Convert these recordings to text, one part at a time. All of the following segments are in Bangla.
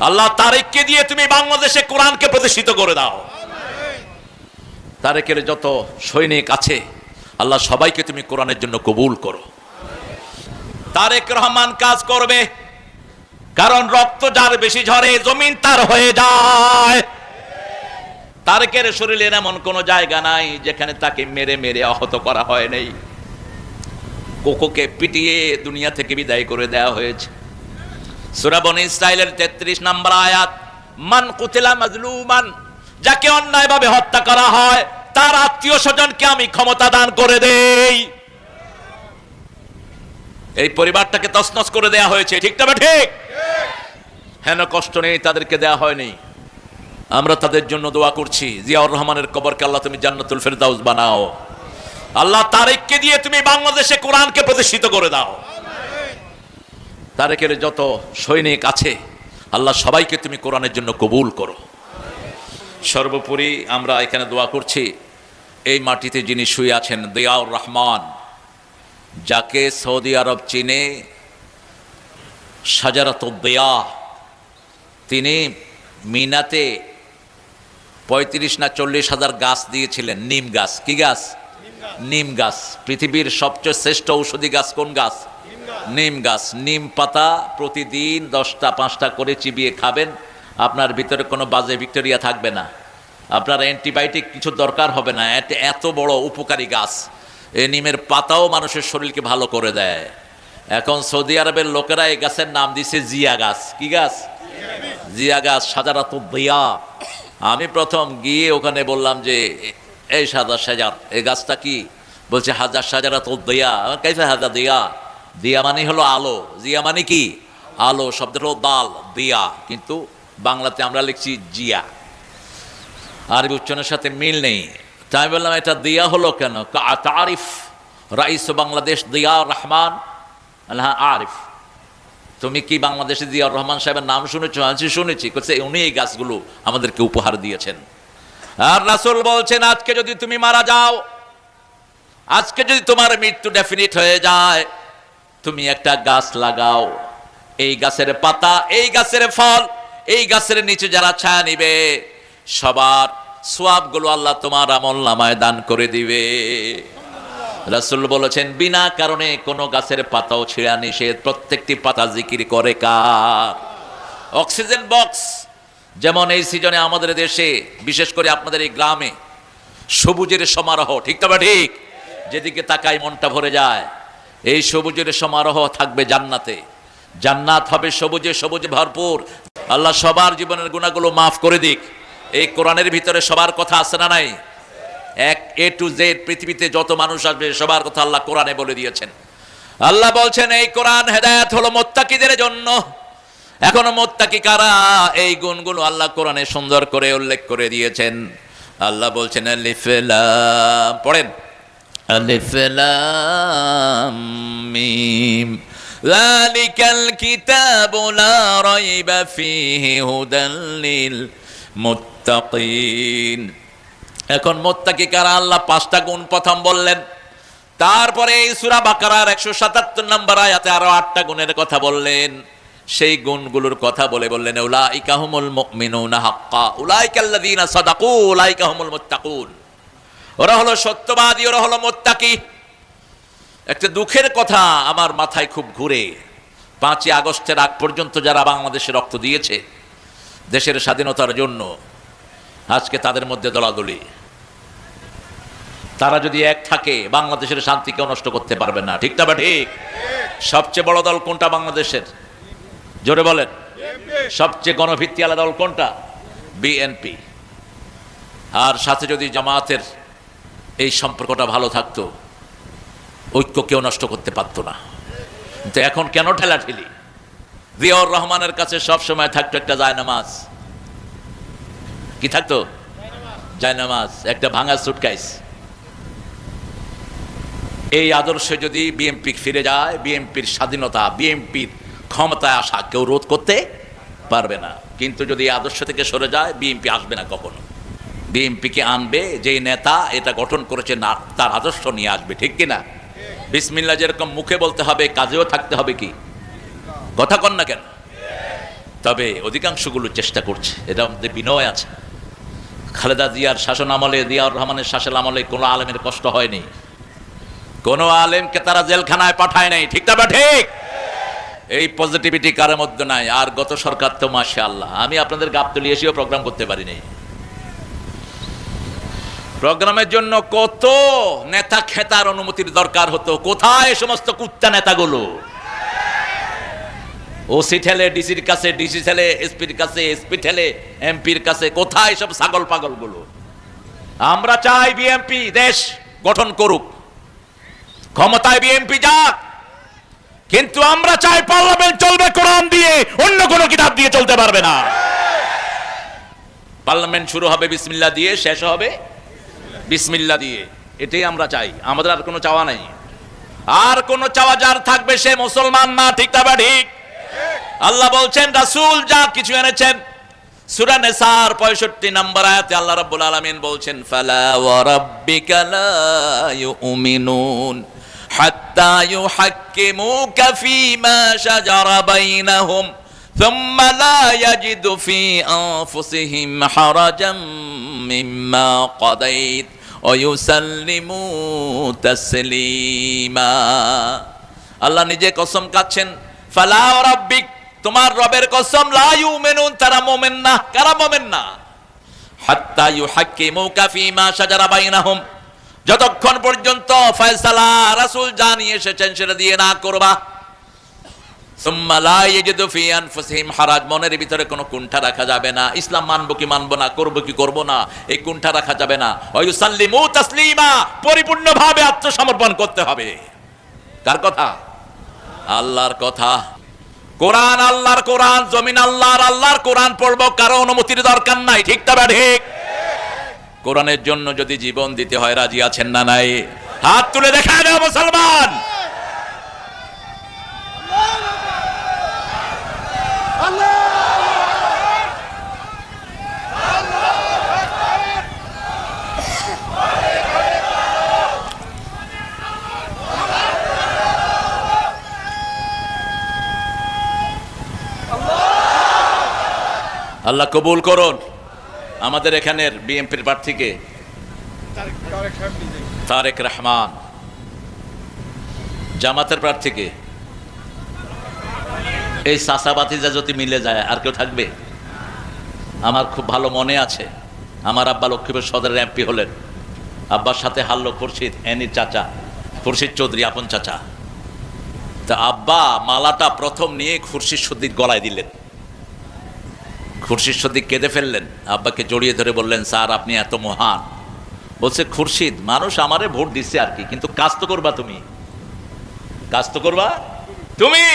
আল্লাহ তারেককে দিয়ে তুমি বাংলাদেশে কোরআনকে প্রতিষ্ঠিত করে দাও। তারেকের যত সৈনিক আছে আল্লাহ সবাইকে তুমি কোরআনের জন্য কবুল করো। তারেক রহমান কাজ করবে, কারণ রক্ত যার বেশি ঝরে জমিন তার হয়ে যায়। তারেকের শরীরের এমন কোন জায়গা নাই যেখানে তাকে মেরে মেরে আহত করা হয় নাই। কোকোকে পিটিয়ে দুনিয়া থেকে বিদায় করে দেওয়া হয়েছে। সূরা বনী ইসরাঈলের 33 নম্বর আয়াত, মান কুতিলা মাজলুমান, যাকে অন্যায়ভাবে হত্যা করা হয় তার আত্মীয় স্বজনকে আমি ক্ষমতা দান করে দেই। এই পরিবারটাকে তছনছ করে দেয়া হয়েছে, ঠিক না ঠিক? হেন কষ্ট নেই, তাদেরকে দেয়া হয়নি। আমরা তাদের জন্য দোয়া করছি, জিয়াউর রহমানের কবরকে আল্লাহ তুমি জান্নাতুল ফেরদাউস বানাও। আল্লাহ তারেককে দিয়ে তুমি বাংলাদেশে কোরআনকে প্রতিষ্ঠিত করে দাও। তারেকের যত সৈনিক আছে আল্লাহ সবাইকে তুমি কোরআনের জন্য কবুল করো। সর্বোপরি আমরা এখানে দোয়া করছি, এই মাটিতে যিনি শুয়ে আছেন জিয়াউর রহমান, যাকে সৌদি আরব চীনে শাজারাতুদ দিয়া, তিনি মিনাতে 35 না 40 হাজার গাছ দিয়েছিলেন। নিম গাছ। কি গাছ? নিম গাছ। পৃথিবীর সবচেয়ে শ্রেষ্ঠ ঔষধি গাছ কোন গাছ? নিম গাছ। নিম পাতা প্রতিদিন 10টা 5টা করে চিবিয়ে খাবেন, আপনার ভিতরে কোনো বাজে ব্যাকটেরিয়া থাকবে না, আপনার অ্যান্টিবায়োটিক কিছু দরকার হবে না। এত বড় উপকারী গাছ। এই নিমের পাতাও মানুষের শরীরকে ভালো করে দেয়। এখন সৌদি আরবের লোকেরা এই গাছের নাম দিছে জিয়া গাছ। কি গাছ? জিয়া গাছ, শাজারাতুদ দিয়া। আমি প্রথম গিয়ে ওখানে বললাম যে এই সাজার এই গাছটা কি? বলছে হাজার শাজারাতুদ দিয়া। কাইফা হাজার দিয়া? দিয়া মানে হলো আলো, জিয়া মানে কি? আলো। শব্দটা হলো দাল, দিয়া, কিন্তু বাংলাতে আমরা লিখছি জিয়া, আরবি উচ্চারণের সাথে মিল নেই। তাই আমি বললাম এটা দিয়া হলো কেন? তারিফ রাইস বাংলাদেশ জিয়াউর রহমান? আল্লাহ আরিফ। তুমি কি বাংলাদেশে জিয়াউর রহমান সাহেবের নাম শুনেছো? শুনেছি। উনি এই গাছগুলো আমাদেরকে উপহার দিয়েছেন। আর রাসূল বলছেন, আজকে যদি তুমি মারা যাও, আজকে যদি তোমার মৃত্যু ডেফিনিট হয়ে যায়, তুমি একটা গাছ লাগাও। এই গাছের পাতা, এই গাছের ফল, এই গাছের নিচে যারা ছায়া নিবে সবার সওয়াবগুলো আল্লাহ তোমার আমলনামায় দান করে দিবে। রাসূল বলেছেন, বিনা কারণে কোনো গাছের পাতাও ছিঁড়া নিষেধ। প্রত্যেকটি পাতা জিকির করে কার? Oxygen box. যেমন এই সিজনে আমাদের দেশে, বিশেষ করে আপনাদের এই গ্রামে সবুজের সমারোহ, ঠিক তবে ঠিক, যেদিকে তাকাই মনটা ভরে যায়। এই সবুজের সমারোহ থাকবে জান্নাতে। জান্নাত হবে সবুজে সবুজে ভরপুর। আল্লাহ সবার জীবনের গুনাহগুলো মাফ করে দিক। এই কোরআনের ভিতরে সবার কথা আছে না নাই? এক A to Z পৃথিবীতে যত মানুষ আসবে সবার কথা আল্লাহ কোরআনে বলে দিয়েছেন। আল্লাহ বলছেন, এই কোরআন হেদায়েত হলো মুত্তাকিদের জন্য। এখনো মুত্তাকি কারা? এই গুণগুলো আল্লাহ কোরআনে সুন্দর করে উল্লেখ করে দিয়েছেন। আল্লাহ বলছেন, আলিফ লাম, পড়েন, আলিফ লাম মিম, যালিকাল কিতাবু লা রাইবা ফীহি হুদাল লিল মুত্তাকিন। এখন মুত্তাকি কারা? আল্লাহ 5টা গুণ প্রথম বললেন, তারপরে এই সূরা বাকারার 177 নম্বর আয়াতে আরো 8টা গুণের কথা বললেন। সেই গুণগুলোর কথা বলে বললেন, উলাইকা হুমুল মুমিনুনা হাক্কা, উলাইকাল্লাযীনা সাদাকু, উলাইকা হুমুল মুত্তাকুন। ওরা হলো সত্যবাদী, ওরা হলো মুত্তাকি। একটা দুঃখের কথা আমার মাথায় খুব ঘুরে। 5ই আগস্টের আগ পর্যন্ত যারা বাংলাদেশে রক্ত দিয়েছে দেশের স্বাধীনতার জন্য, আজকে তাদের মধ্যে দলাদলি। তারা যদি এক থাকে বাংলাদেশের শান্তি কেউ নষ্ট করতে পারবে না, ঠিক না বা ঠিক? সবচেয়ে বড় দল কোনটা বাংলাদেশের? জোরে বলেন। সবচেয়ে গণভিত্তিওয়ালা দল কোনটা? বিএনপি। আর সাথে যদি জামায়াতের এই সম্পর্কটা ভালো থাকতো, ঐক্য কেউ নষ্ট করতে পারতো না। কিন্তু এখন কেন ঠেলাঠেলি? জিয়াউর রহমানের কাছে সব সময় থাকতো একটা জায়নামাজ। কি থাকতো? জায়নামাজ, একটা ভাঙা সুটকেস। এই আদর্শে যদি বিএনপি ফিরে যায়, বিএনপির স্বাধীনতা, বিএনপির ক্ষমতায় আসা কেউ রোধ করতে পারবে না। কিন্তু যদি এই আদর্শ থেকে সরে যায়, বিএনপি আসবে না কখনো। বিএনপিকে আনবে যেই নেতা এটা গঠন করেছে, না তার আদর্শ নিয়ে আসবে, ঠিক কিনা? বিসমিল্লাহ যেরকম মুখে বলতে হবে, কাজেও থাকতে হবে। কি কথা কন না কেন? তবে অধিকাংশগুলো চেষ্টা করছে, এটা আমাদের বিনয় আছে। খালেদা জিয়ার শাসন আমলে, জিয়াউর রহমানের শাসন আমলে কোনো আলেমের কষ্ট হয়নি, কোনো আলেমকে তারা জেলখানায় পাঠায় নাই, ঠিক না বা ঠিক? এই পজিটিভিটি কারোর মধ্যে নাই। আর গত সরকার তো মাশাআল্লাহ, আমি আপনাদের গাবতলী এসেও প্রোগ্রাম করতে পারিনি। প্রোগ্রামের জন্য কত নেতা খেতার অনুমতির দরকার হতো, কোথায় সমস্ত কুত্তা নেতাগুলো? ওসি ঠেলে ডিসির কাছে, ডিসি ঠেলে এসপির কাছে, এসপি ঠেলে এমপির কাছে, কোথায় সব ছাগল পাগলগুলো? আমরা চাই বিএনপি দেশ গঠন করুক, ক্ষমতায় বিএনপি যাক, কিন্তু আমরা চাই পার্লামেন্ট চলবে কোরআন দিয়ে, অন্য কোন কিতাব দিয়ে চলতে পারবে না। পার্লামেন্ট শুরু হবে বিসমিল্লাহ দিয়ে, শেষ হবে বিসমিল্লাহ দিয়ে, এটাই আমরা চাই। আমাদের আর কোনো চাওয়া নাই। আর কোনো চাওয়া যার থাকবে সে মুসলমান না, ঠিক না ঠিক? আল্লাহ বলছেন রাসূল যা কিছু এনেছেন, সূরা নিসার 65 নম্বর আয়াতে আল্লাহ রাব্বুল আলামিন বলছেন ফালা ওয়া রাব্বিকা লা ইউমিনুন হাত্তা ইউহাক্কিমুকা ফীমা শাজারা বাইনাহুম সুম্মা লা ইয়াজিদু ফী আনফুসিহিম হারাজাম মিম্মা কাদাইত ওয়া ইউসাল্লিমু তাসলিমা। আল্লাহ নিজে কসম কাচ্ছেন, ফালা ওয়া রাব্বিক, তোমার রবের কসম, লা ইউমিনুন, তারা মুমিন না। কারা মুমিন না? হাত্তা ইউহাক্কিমুকা ফীমা শাজারা বাইনাহুম, যতক্ষণ পর্যন্ত ফয়সালা রাসূল জানিয়ে এসেছেন সেটা দিয়ে না করবা। সুম্মা লা ইয়াজিদু ফী আনফুসিহিম হারাজ, মনের ভিতরে কোনো কুণ্ঠা রাখা যাবে না। ইসলাম মানবো কি মানবো না, করবো কি করবো না, এই কুণ্ঠা রাখা যাবে না। ওয়া ইউসাল্লিমু তাসলিমা, পরিপূর্ণভাবে আত্মসমর্পণ করতে হবে। কার কথা? আল্লাহর কথা। কোরআন আল্লাহর কোরআন, জমিন আল্লাহর, আল্লাহর কোরআন পড়বো, কারো অনুমতির দরকার নাই, ঠিক না ঠিক? কোরআনের জন্য যদি জীবন দিতে হয় রাজি আছেন না নাই? হাত তুলে দেখা দাও মুসলমান। আল্লাহ কবুল করুন। আমাদের এখানের বিএনপির প্রার্থীকে তারেক রহমান, জামাতের প্রার্থীকে, এই চাচাবাতিজা যদি মিলে যায় আর কেউ থাকবে? আমার খুব ভালো মনে আছে, আমার আব্বা লক্ষ্মীপুর সদরের এমপি হলেন, আব্বার সাথে হারলো খুরশিদ, এনির চাচা, খুরশিদ চৌধুরী আপন চাচা। তা আব্বা মালাটা প্রথম নিয়ে খুরশিদ সদ্দিক গলায় দিলেন। খুরশিদ সদ্দিক কেঁদে ফেললেন, আব্বাকে জড়িয়ে ধরে বললেন, স্যার আপনি এত মহান। বলছে, খুরশিদ মানুষ আমারে ভোট দিচ্ছে আর কি, কিন্তু কাজ তো করবা তুমি, কাজ তো করবা তুমি।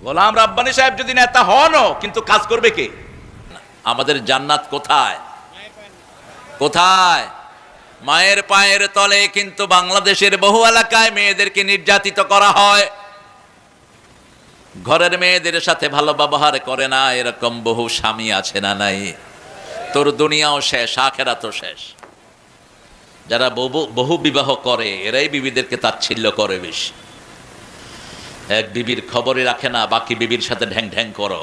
গোলাম রাব্বানী সাহেব যদি নেতা হনও, কিন্তু কাজ করবে কে? আমাদের জান্নাত কোথায়? কোথায়? মায়ের পায়ের তলে। কিন্তু বাংলাদেশের বহু এলাকায় মেয়েদেরকে নির্যাতিত করা হয়, ঘরের মেয়েদের সাথে ভালো ব্যবহার করে না, এরকম বহু স্বামী আছে না নাই? তোর দুনিয়াও শেষ, আখেরাতও শেষ। যারা বহু বিবাহ করে এরাই বিবিদেরকে তাচ্ছিল্য করে বেশি। এক বিবির খবরই রাখে না, বাকি বিবির সাথে ঢ্যাং ঢ্যাং করো।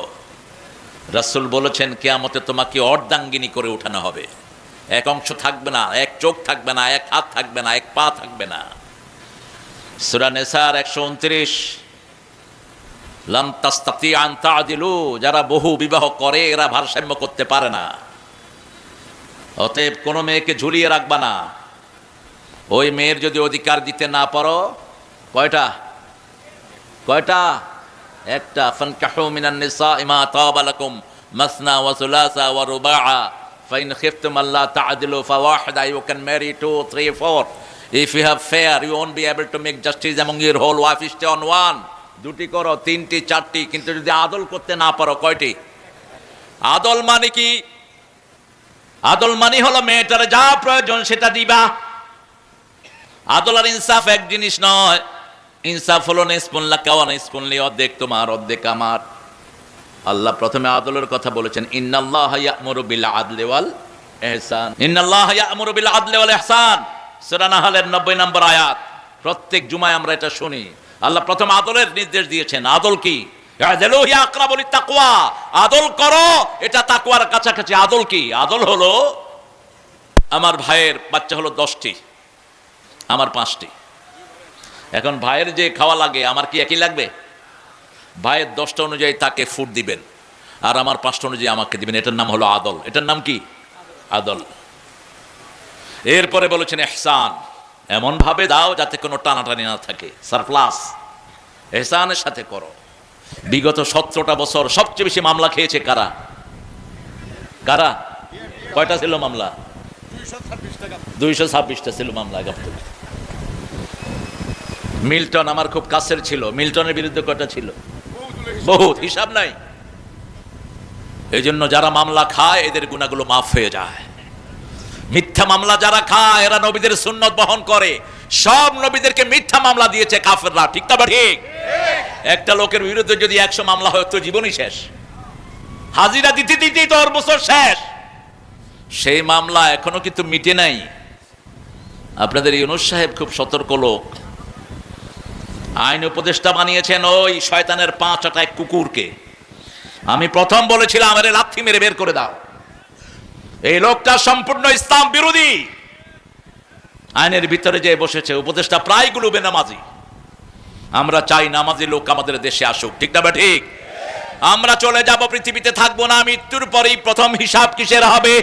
রাসূল বলেছেন কিয়ামতে তোমাকে অর্ধাঙ্গিনী করে উঠানো হবে, এক অংশ থাকবে না, এক চোখ থাকবে না, এক হাত থাকবে না, এক পা থাকবে না। সূরা নিসার 129, লাম তাস্তাতি আন তা'দিলু, যারা বহু বিবাহ করে এরা ভারসাম্য করতে পারে না। অতএব কোনো মেয়েকে ঝুলিয়ে রাখবা না। ওই মেয়ের যদি অধিকার দিতে না পারো, কয়টা? কয়টা? একটা। ফানকাহু মিনান নিসাই মা তাবা লাকুম মাসনা ওয়া সুলাসা ওয়া রুবাআ ফাইন খিফতুম আল্লা তা'দিলু ফাওয়াহিদা, you can marry 2, 3, 4. If you have fair, you won't be able to make justice among your whole wife. Stay on one. দুটি করো, তিনটি, চারটি, কিন্তু যদি আদল করতে না পারো, কয়টি? আদল মানে কি? আদল মানে হলো মেয়েটার যা প্রয়োজন সেটা দিবা। আদল আর ইনসাফ এক জিনিস নয়। ইনসাফ হলো নিসফুন লাকা ওয়া নিসফুন লি, অর্ধেক তোমার অর্ধেক আমার। আল্লাহ প্রথমে আদলের কথা বলেছেন, ইন্নাল্লাহা ইয়া'মুরু বিল আদলি ওয়াল ইহসান। ইন্নাল্লাহা ইয়া'মুরু বিল আদলি ওয়াল ইহসান, সূরা নাহলের 90 নম্বর আয়াত। প্রত্যেক জুমায় আমরা এটা শুনি। আল্লাহ প্রথম আদলের নির্দেশ দিয়েছেন। আদল কি? ইয়াদিলু হিয়া আকরাবু লিত্তাকওয়া, আদল করো, এটা তাকওয়ার কাছাকাছি। আদল কি? আদল হলো আমার ভাইয়ের বাচ্চা হলো 10টি, আমার 5টি। এখন ভাইয়ের যে খাওয়া লাগে আমার কি একই লাগবে? ভাইয়ের 10টা অনুযায়ী তাকে ফুড দিবেন, আর আমার 5টা অনুযায়ী আমাকে দিবেন। এটার নাম হলো আদল। এটার নাম কি? আদল। এরপরে বলেছেন ইহসান, এমন ভাবে দাও যাতে কোনো টানাটানি না থাকে, সারপ্লাস। ইহসানের সাথে করো। বিগত 17টা বছর সবচেয়ে বেশি মামলা খেয়েছে কারা? কারা? কয়টা ছিল মামলা? 226টা ছিল মামলা। মিল্টন আমার খুব কাছের ছিল, মিল্টনের বিরুদ্ধে কয়টা ছিল? বহুত, হিসাব নাই। এই জন্য যারা মামলা খায় এদের গুনাহগুলো মাফ হয়ে যায়। মিথ্যা মামলা যারা খায় এরা নবীদের সুন্নত বহন করে। সব নবীদেরকে মিথ্যা মামলা দিয়েছে কাফেররা, ঠিক না? ঠিক। একটা লোকের বিরুদ্ধে যদি 100 মামলা হয় তো জীবনই শেষ, হাজিরা দিতে দিতেই তো ওর বছর শেষ। সেই মামলা এখনো কিন্তু মিটে নাই। আপনাদের ইউনূস সাহেব খুব সতর্ক লোক, আইন উপদেষ্টা বানিয়েছেন ওই শয়তানের 5 আটায় কুকুরকে। আমি প্রথম বলেছিলাম আরে লাথি মেরে বের করে দাও, এই লোকটা সম্পূর্ণ ইসলাম বিরোধী। আইনের ভিতরে যে বসেছে উপদেষ্টা প্রায়গুলো বেনামাজি। আমরা চাই নামাজি লোক আমাদের দেশে আসুক, ঠিক না? ঠিক। আমরা চলে যাব, পৃথিবীতে থাকবো না। মৃত্যুর পরেই প্রথম হিসাব কিসের হবে?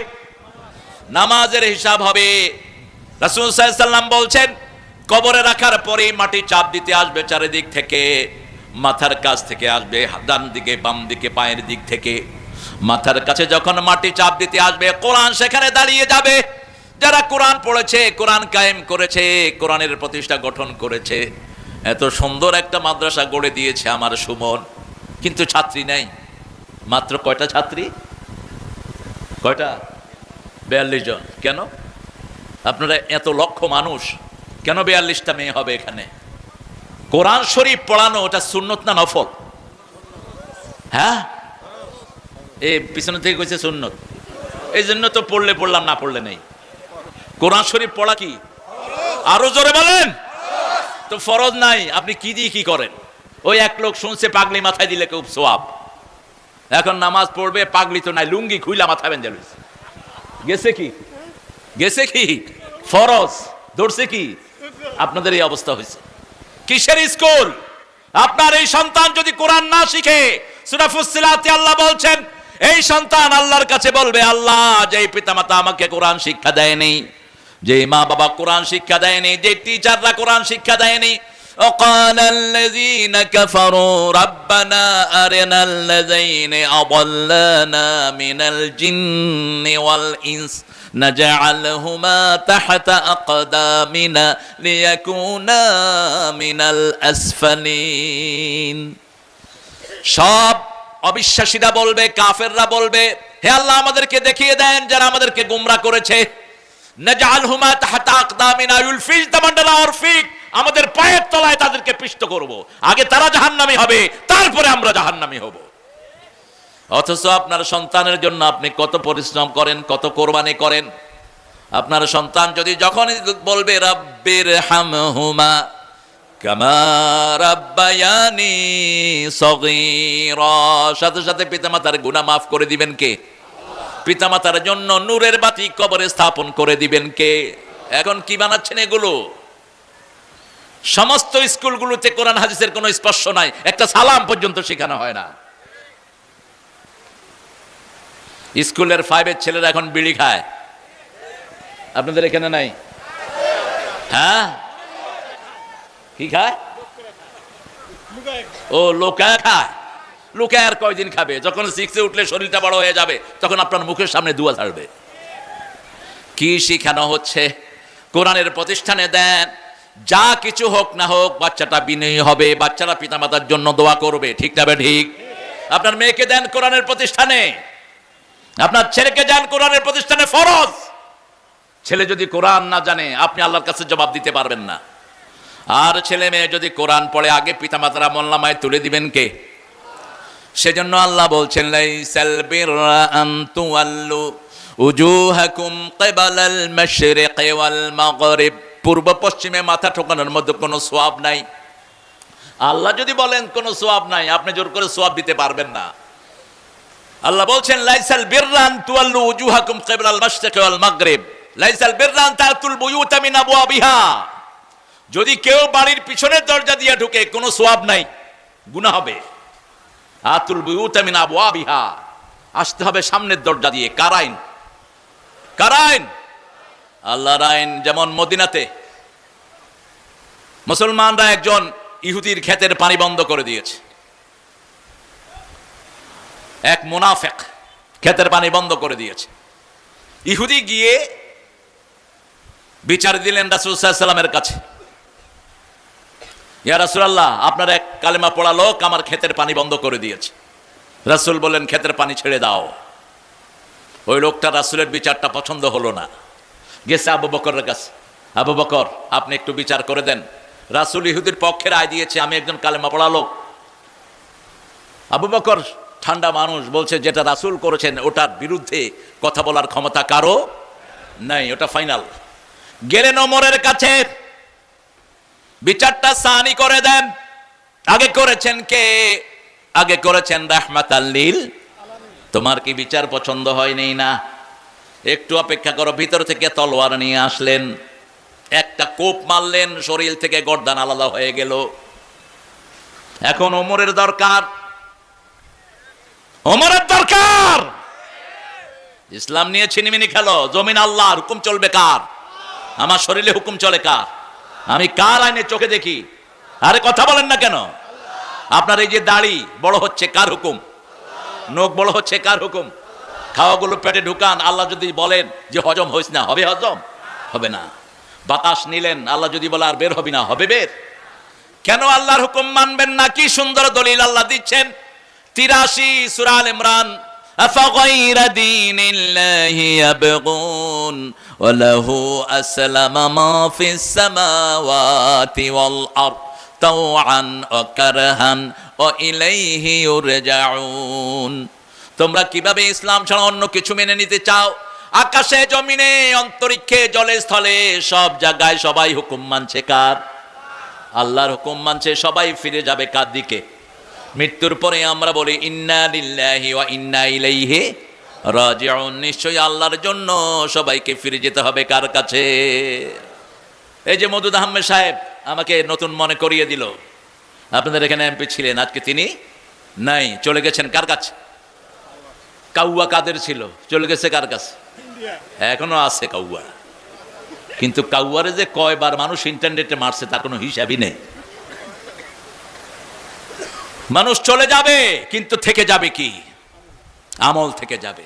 নামাজের হিসাব হবে। রাসূল সাল্লাল্লাহু আলাইহি ওয়াসাল্লাম বলছেন কবরে রাখার পরেই মাটি চাপ দিতে আসবে চারিদিক থেকে, মাথার কাছ থেকে আসবে, ডান দিকে, বাম দিকে, পায়ের দিক থেকে। মাথার কাছে যখন মাটি চাপ দিতে আসবে কোরআন সেখানে দাঁড়িয়ে যাবে। যারা কোরআন পড়েছে, কোরআন কায়েম করেছে, কোরআনের প্রতিষ্ঠা গঠন করেছে, এত সুন্দর একটা মাদ্রাসা গড়ে দিয়েছে আমার সুমন, কিন্তু ছাত্রী নাই। মাত্র কয়টা ছাত্রী? কয়টা? 42 জন। কেন? আপনারা এত লক্ষ মানুষ, কেন 42টা মেয়ে হবে এখানে? কোরআন শরীফ পড়ানো ওটা সুন্নত না নফল? হ্যাঁ, এই পিছনে থেকে কইছে সুন্নত, এই জন্য তো পড়লে পড়লাম, না পড়লে নেই। কোরআন শরীফ পড়া কি? আরো জোরে বলেন তো। ফরজ নাই, আপনি কি দিয়ে কি করেন? ওই এক লোক শুনছে পাগলি মাথায় দিলে খুব সওয়াব। এখন নামাজ পড়বে, পাগলি তো নাই, লুঙ্গি খুইলা মাথা বেঁধে লইছে। গেছে কি? গেছে কি? ফরজ ধরছে কি? আপনাদের এই অবস্থা হয়েছে। কিসের স্কুল? আপনার এই সন্তান যদি কোরআন না শিখে, সূরা ফুসসিলাতে আল্লাহ বলছেন এই সন্তান আল্লাহর কাছে বলবে, আল্লাহ যেই পিতামাতা আমাকে কোরআন শিক্ষা দেয়নি, যে মা বাবা কোরআন শিক্ষা দেয়নি, যে টিচাররা কোরআন শিক্ষা দেয়নি, وقال الذين كفروا ربنا أرنا الذين أضلنا من الجن والإنس نجعلهما تحت أقدامنا ليكونا من الأسفلين। সব অবিশ্বাসীরা বলবে, কাফেররা বলবে, হে আল্লাহ আমাদেরকে দেখিয়ে দেন যারা আমাদেরকে গোমরা করেছে। নাজআলহুমা তাহতা আকদামিনা, ইউলফিজ দাম আন্ডার আওয়ার ফিট, আমাদের পায়ের তলায় তাদেরকে পিষ্ট করব। আগে তারা জাহান্নামী হবে, তারপরে আমরা জাহান্নামী হব। অথচ আপনার সন্তানের জন্য আপনি কত পরিশ্রম করেন, কত কোরবানি করেন। আপনার সন্তান যদি যখন বলবে রাব্বির হামহুমা কামা রাব্বায়ানি সগীরা, সাথে সাথে পিতামাতার গুনাহ মাফ করে দিবেন কে? পিতামাতার জন্য নূরের বাতি কবরে স্থাপন করে দিবেন কে? এখন কি বানাচ্ছেন এগুলো? সমস্ত স্কুলগুলোতে কোরআন হাদিসের কোনো স্পর্শ নাই, একটা সালাম পর্যন্ত শেখানো হয় না। স্কুলের 5-এর ছেলেরা এখন বিড়ি খায়, আপনাদের এখানে নাই? হ্যাঁ, কি খায়? ও লোকায় খায়। লোকায় আর কয়দিন খাবে? যখন 6-এ উঠলে শরীরটা বড় হয়ে যাবে তখন আপনার মুখের সামনে দুয়া ছাড়বে। কি শিখানো হচ্ছে? কোরআনের প্রতিষ্ঠানে দেন, যা কিছু হোক না হোক বাচ্চাটা বিনয়ী হবে, বাচ্চারা পিতামাতার জন্য দোয়া করবে, ঠিক না? ঠিক। আপনার মেয়েকে দেন কোরআনের প্রতিষ্ঠানে, আপনার ছেলেকে দেন কোরআনের প্রতিষ্ঠানে, ফরজ। ছেলে যদি কোরআন না জানে আপনি আল্লাহর কাছে জবাব দিতে পারবেন না। আর ছেলে মেয়ে যদি কোরআন পড়ে আগে পিতামাতারা আমলনামায় তুলে দিবেন কে? সেজন্য আল্লাহ বলছেন লাইসাল বিররা আন তুওয়াল্লু উজুহাকুম কিবালাল মাশরিকি ওয়াল মাগরিব, পূর্ব পশ্চিমে মাথা ঠোকানোর মধ্যে কোনো সওয়াব নাই। আল্লাহ যদি বলেন কোনো সোয়াব নাই, আপনি জোর করে সোয়াব দিতে পারবেন না। আল্লাহ বলছেন লাইসাল বিররান তুয়াল্লু উজুহাকুম কিবলাল মাশরিকি ওয়াল মাগরিব, লাইসাল বিররান তাতুল বুয়ুতা মিন আবওয়াবিহা। যদি কেউ বাড়ির পিছনের দরজা দিয়ে ঢুকে কোনো সোয়াব নাই, গুনাহ হবে। আতুল বুয়ুতা মিন আবওয়াবিহা, আসতে হবে সামনের দরজা দিয়ে। কার আইন? কার আইন? আল্লাহর আইন। যেমন মদিনাতে মুসলমানরা একজন ইহুদির ক্ষেতের পানি বন্ধ করে দিয়েছে। এক মুনাফিক ক্ষেতের পানি বন্ধ করে দিয়েছে। ইহুদি গিয়ে বিচার দিলেন রাসূল সাল্লাল্লাহু আলাইহি ওয়াসাল্লামের কাছে, ইয়া রাসূলুল্লাহ, আপনার এক কালেমা পড়া লোক আমার ক্ষেতের পানি বন্ধ করে দিয়েছে। রাসূল বললেন ক্ষেতের পানি ছেড়ে দাও। ওই লোকটা রাসূলের বিচারটা পছন্দ হলো না, গেছে আবু বকরের কাছে, আবু বকর আপনি একটু বিচার করে দেন। রাসূল ইহুদির পক্ষে রায় দিয়েছে, আমি একজন কালেমা পড়া লোক। আবু বকর ঠান্ডা মানুষ, বলছে যেটা রাসূল করেছেন ওটার বিরুদ্ধে কথা বলার ক্ষমতা কারো নাই, ওটা ফাইনাল। গেলেন ওমরের কাছে, বিচারটা সানি করে দেন। আগে করেছেন কে? আগে করেছেন রাহমাতাল লিল। তোমার কি বিচার পছন্দ হয়নি? না, একটু অপেক্ষা করো। ভিতর থেকে তলোয়ার নিয়ে আসলেন, একটা কোপ মারলেন, শরীর থেকে গর্দান আলাদা হয়ে গেল। এখন ওমরের দরকার, ওমরের দরকার। ইসলাম নিয়ে ছিনিমিনি খেলো, জমিন আল্লাহর, হুকুম চলবে কার? আমার শরীরে হুকুম চলে কার? আমি কার আইনে চোখে দেখি? আরে কথা বলেন না কেন? আপনার এই যে দাড়ি বড় হচ্ছে কার হুকুম? নখ বড় হচ্ছে কার হুকুম? খাওয়াগুলো পেটে ঢুকান, আল্লাহ যদি বলেন যে হজম হইস না, হবে হজম? হবে না। বাতাস নিলেন, আল্লাহ যদি বলে আর বের হবি না, হবে বের? কেন আল্লাহর হুকুম মানবেন না? কি সুন্দর দলিল আল্লাহ দিচ্ছেন। 83 সূরা আল ইমরান, আফাগাইরা দীনিল্লাহি ইয়াবগুন ওয়া লাহু আসলামা মা ফিস সামাওয়াতি ওয়াল আরদ তাওআন ওয়া কারহান ওয়া ইলাইহি ইউরজাউন। তোমরা কিভাবে ইসলাম ছাড়া অন্য কিছু মেনে নিতে চাও? আকাশে, জমিনে, অন্তরিক্ষে, জলে, স্থলে, সব জায়গায় সবাই হুকুম মানছে কার? আল্লাহর হুকুম মানছে। সবাই ফিরে যাবে কার দিকে? মৃত্যুর পরে আমরা বলি ইন্না লিল্লাহি ওয়া ইন্না ইলাইহি রাজিউন। নিশ্চয়ই আল্লাহর জন্য সবাইকে ফিরে যেতে হবে কার কাছে? এই যে মওদুদ আহমেদ সাহেব আমাকে নতুন মনে করিয়ে দিল, আপনাদের এখানে এমপি ছিলেন, আজকে তিনি নাই, চলে গেছেন কার কাছে? কাউয়া কাদের ছিল, চলে গেছে কার কাছে? এখনো আছে কাউয়া, কিন্তু কাউয়ারে যে কয়বার মানুষ ইন্টারনেটে মারছে তার কোনো হিসাবই নেই। মানুষ চলে যাবে, কিন্তু থেকে যাবে কি? আমল থেকে যাবে।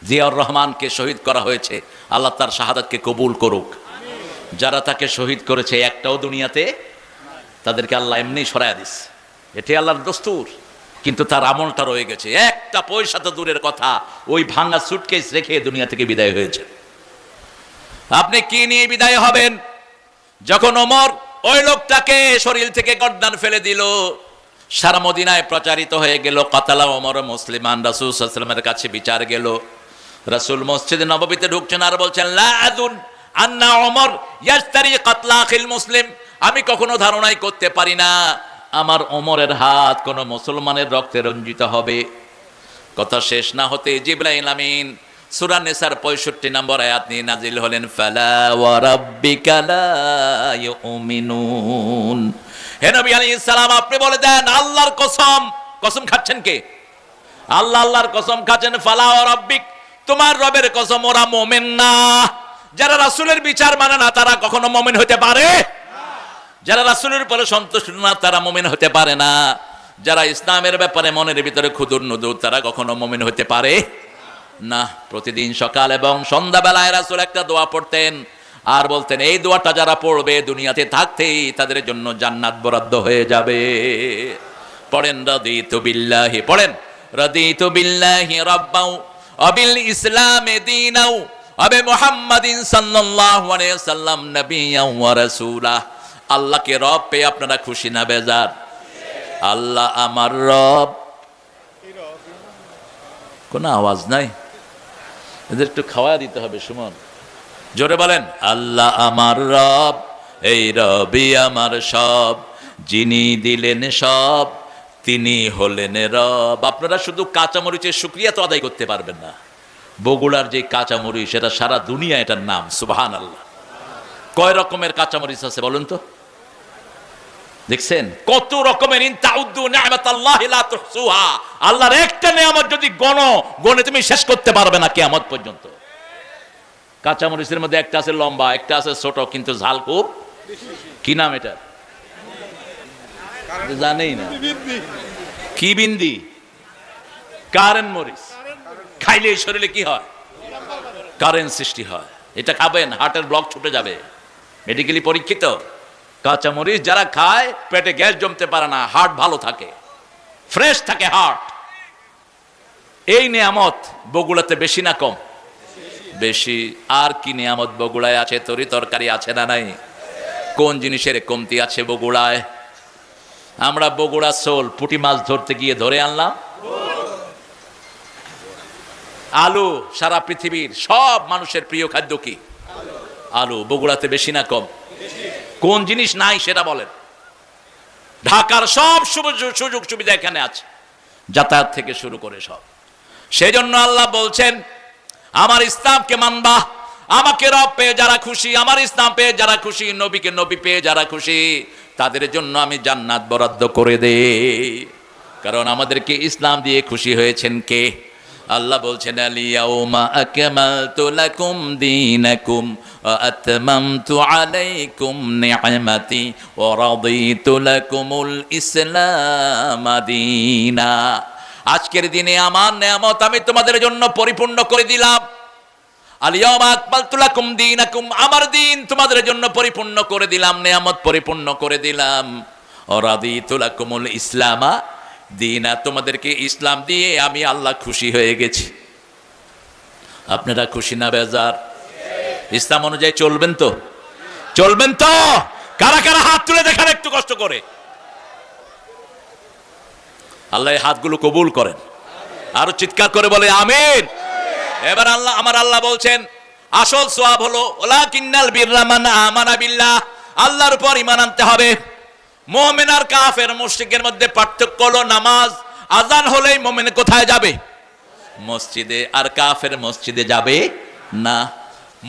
জিয়াউর রহমানকে শহীদ করা হয়েছে, আল্লাহ তার শাহাদাতকে কবুল করুক। যারা তাকে শহীদ করেছে একটাও দুনিয়াতে, তাদেরকে আল্লাহ এমনি সরাইয়া দিস, এটাই আল্লাহর দস্তুর। কিন্তু তার আমলটা রয়ে গেছে। একটা পয়সা তো দূরের কথা, ওই ভাঙা সুটকেস রেখে দুনিয়া থেকে বিদায় হয়েছে। আপনি কি নিয়ে বিদায় হবেন? যখন ওমর ওই লোকটাকে শরীর থেকে গর্দান ফেলে দিল, সারা মদিনায় প্রচারিত হয়ে গেল, কাতালা ওমর মুসলিমান। রাসূল সাল্লাল্লাহু আলাইহি ওয়াসাল্লামের কাছে বিচার গেল। রাসূল মসজিদে নববীতে ঢুকছেন আর বলছেন লা আযুন আন্না ওমর ইয়াশতারি কাতলা আখিল মুসলিম। আমি কখনো ধারণাই করতে পারি না আমার ওমরের হাত কোন মুসলমানের রক্তে রঞ্জিত হবে। কথা শেষ না হতে জিবরাইল আমিন সূরা নিসার 65 নম্বর আয়াত নিয়ে নাজিল হলেন, ফালা ওয়া রাব্বিকা লা ইউমিনুন। হে নবী আলাইহিস সালাম, আপনি বলে দেন আল্লাহর কসম। কসম খাচ্ছেন কে? আল্লাহ আল্লাহর কসম খাচ্ছেন। ফালা ওয়া রাব্বিক, তোমার রবের কসম, ওরা মুমিন না। যারা রাসূলের বিচার মানে না তারা কখনো মুমিন হতে পারে না। যারা রাসূলের উপরে সন্তুষ্ট না তারা মুমিন হতে পারে না। যারা ইসলামের ব্যাপারে মনের ভিতরে ক্ষুদুর নুদুর তারা কখনো মুমিন হতে পারে না। প্রতিদিন সকাল এবং সন্ধ্যাবেলায় রাসূল একটা দোয়া পড়তেন আর বলতেন, এই দোয়াটা যারা পড়বে দুনিয়াতে থাকতেই তাদের জন্য জান্নাত বরাদ্দ হয়ে যাবে। পড়েন রাদিতু বিল্লাহি, পড়েন রাদিতু বিল্লাহি রাব্বাও ওয়া বিল ইসলামি দীনাও ওয়া বি মুহাম্মাদিন সাল্লাল্লাহু আলাইহি ওয়াসাল্লাম নবিয়্যাও ওয়া রাসূলা। আল্লাহকে রব পেয়ে আপনারা খুশি না বেজার? আল্লাহ আমার রব। কোনো আওয়াজ নাই, এদের একটু খাওয়া দিতে হবে। সুমন, জোরে বলেন আল্লাহ আমার রব, এই রবি আমার সব। যিনি দিলেন সব তিনি হলেন রব। আপনারা শুধু কাঁচামরিচের শুকরিয়া তো আদায় করতে পারবেন না। বগুড়ার যে কাঁচামরিচ সেটা সারা দুনিয়া এটার নাম, সুবহানাল্লাহ। কয় রকমের কাঁচামরিচ আছে বলুন তো? দেখছেন কত রকমের। ইন তাউদ্দু নি'মাতাল্লাহি লা তুহসুহা। আল্লাহর একটা নিয়ামত যদি গনে তুমি শেষ করতে পারবে না কিয়ামত পর্যন্ত। কাঁচামরিচের মধ্যে একটা আছে লম্বা, একটা আছে ছোট, কিন্তু ঝাল খুব। কি নাম এটা? জানেই না। কি বিন্দি? কারেন্ট মরিচ। খাইলে শরীরে কি হয়? কারেন্ট সৃষ্টি হয়। এটা খাবেন, হার্টের ব্লক ছুটে যাবে, মেডিকেলি পরীক্ষিত। কাঁচামরিচ যারা খায় পেটে গ্যাস জমতে পারে না, হার্ট ভালো থাকে, ফ্রেশ থাকে হার্ট। এই নিয়ামত বগুড়াতে বেশি না কম? বেশি। আর কি নিয়ামত বগুড়ায় আছে? তরি তরকারি আছে না নাই? কোন জিনিসের কমতি আছে বগুড়ায়? আমরা বগুড়া সোল পুঁটি মাছ ধরতে গিয়ে ধরে আনলাম। আলু সারা পৃথিবীর সব মানুষের প্রিয় খাদ্য কি? আলু। বগুড়াতে বেশি না কম? কোন জিনিস নাই সেটা বলেন? ঢাকার সব সুযোগ সুবিধা এখানে আছে, যাতায়াত থেকে শুরু করে সব। সেই জন্য আল্লাহ বলছেন, আমার ইসলামকে মানবা, আমাকে রব পেয়ে যারা খুশি, আমার ইসলাম পেয়ে যারা খুশি, নবীকে নবী পেয়ে যারা খুশি, তাদের জন্য আমি জান্নাত বরাদ্দ করে দেই। কারণ আমাদেরকে ইসলাম দিয়ে খুশি হয়েছেন কে? আল্লাহ বলছেন, আলিয়াউমা আকমালতু লাকুম দীনাকুম ওয়া আতমামতু আলাইকুম নি'মাতি ওয়া রাদিতু লাকুমুল ইসলাম দীনা। আজকের দিনে আমার নিয়ামত আমি তোমাদের জন্য পরিপূর্ণ করে দিলাম। আলিয়াউমা আকমালতু লাকুম দীনাকুম, আমার দিন তোমাদের জন্য পরিপূর্ণ করে দিলাম, নিয়ামত পরিপূর্ণ করে দিলাম। ওয়া রাদিতু লাকুমুল ইসলাম দীনা, তোমাদেরকে ইসলাম দিয়ে আমি আল্লাহ খুশি হয়ে গেছি। আপনারা খুশি না বেজার? ইসলাম অনুযায়ী চলবেন তো? চলবেন তো? কারা কারা হাত তুলে দেখান একটু কষ্ট করে। আল্লাহ এই হাতগুলো কবুল করেন। আরো চিৎকার করে বলে আমিন। এবার আমার আল্লাহ বলছেন, আসল সওয়াব হলো ওয়ালাকিন্নাল বিররা মান আমানা বিল্লাহ, আল্লাহর উপর ঈমান আনতে হবে। মুমিন আর কাফের মুশরিকের মধ্যে পার্থক্য হলো নামাজ আযান হলেই মুমিন কোথায় যাবে? মসজিদে। আর কাফের মসজিদে যাবে না।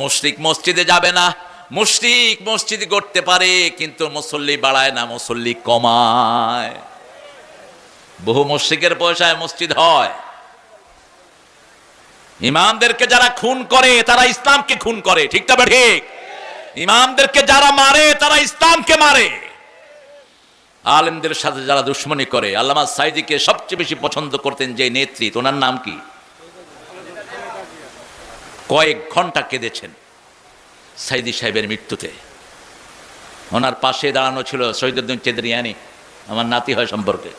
মুশরিক মসজিদে যাবে না। মুশরিক মসজিদ করতে পারে কিন্তু মুসল্লি বাড়ায় না, মুসল্লি কমায়। বহু মুশরিকের পয়সায় মসজিদ হয়। ইমামদেরকে যারা খুন করে তারা ইসলামকে খুন করে, ঠিক তবে ঠিক? ইমামদেরকে যারা মারে তারা ইসলামকে মারে। আলেমদের সাথে যারা দুশ্মনী করে, আল্লামা সাইদিকে সবচেয়ে বেশি পছন্দ করতেন যে নেত্রী, ওনার নাম কি? কয়েক ঘন্টা কেঁদেছেন সাইদি সাহেবের মৃত্যুতে। ওনার পাশে দাঁড়ানো ছিল শহীদুদ্দিন চেদরিয়ানি, আমার নাতি হয় সম্পর্কে।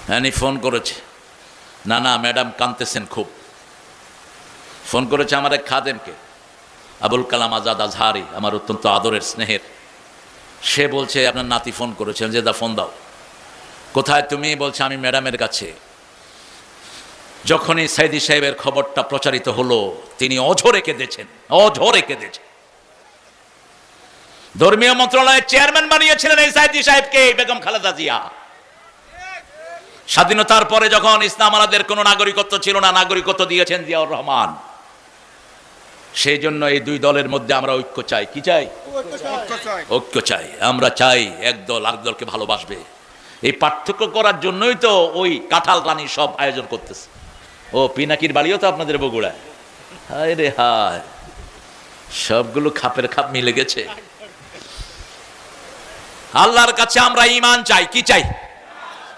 হ্যাঁ, ফোন করেছে, না ম্যাডাম কাঁদতেছেন খুব। ফোন করেছে আমার এক খাদেমকে, আবুল কালাম আজাদ আজহারি, আমার অত্যন্ত আদরের স্নেহের। সে বলছে আপনার নাতি ফোন করেছেন, যে দা ফোন দাও। কোথায় তুমি? বলছে আমি ম্যাডামের কাছে। যখনই সাইদি সাহেবের খবরটা প্রচারিত হলো তিনি অঝরে কেঁদেছেন, অঝরে কেঁদেছেন। ধর্মীয় মন্ত্রণালয়ের চেয়ারম্যান বানিয়েছিলেন এই সাইদি সাহেবকে বেগম খালেদা জিয়া। স্বাধীনতার পরে যখন ইসলাম আলাদের কোনো নাগরিকত্ব ছিল না, নাগরিকত্ব দিয়েছেন জিয়াউর রহমান। সেই জন্য এই দুই দলের মধ্যে আমরা ঐক্য চাই। কি চাই? ঐক্য চাই। আমরা চাই এক দল আরেক দলকে ভালোবাসবে। এই পার্থক্য করার জন্যই তো ওই কাঁঠাল রানী সব আয়োজন করতেছে। ও পিনাকির বাড়িও তো আপনাদের বগুড়ায়। হায় রে হায়, সবগুলো খাপের খাপ মিলে গেছে। আল্লাহর কাছে আমরা ঈমান চাই। কি চাই?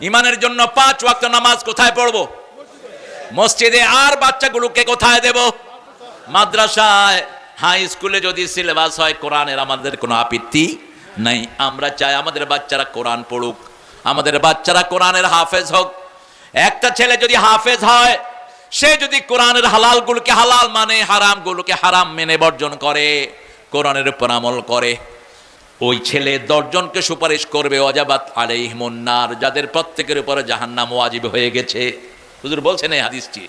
ঈমানের জন্য 5 ওয়াক্ত নামাজ কোথায় পড়বো? মসজিদে। আর বাচ্চাগুলোকে কোথায় দেব? মাদ্রাসায়। হাই স্কুলে যদি সিলেবাস হয় কোরআনের, আমাদের কোনো আপত্তি নাই। আমরা চাই আমাদের বাচ্চারা কোরআন পড়ুক, আমাদের বাচ্চারা কোরআনের হাফেজ হোক। একটা ছেলে যদি হাফেজ হয়, সে যদি কোরআনের হালালগুলোকে হালাল মানে, হারামগুলোকে হারাম মেনে বর্জন করে, কোরআনের উপর আমল করে, ওই ছেলে 10 জনকে সুপারিশ করবে ওয়াজাবাত আলাইহিমুন নার, যাদের প্রত্যেকের উপরে জাহান্নাম ওয়াজিব হয়ে গেছে। হুজুর বলছেন এই হাদিসটি।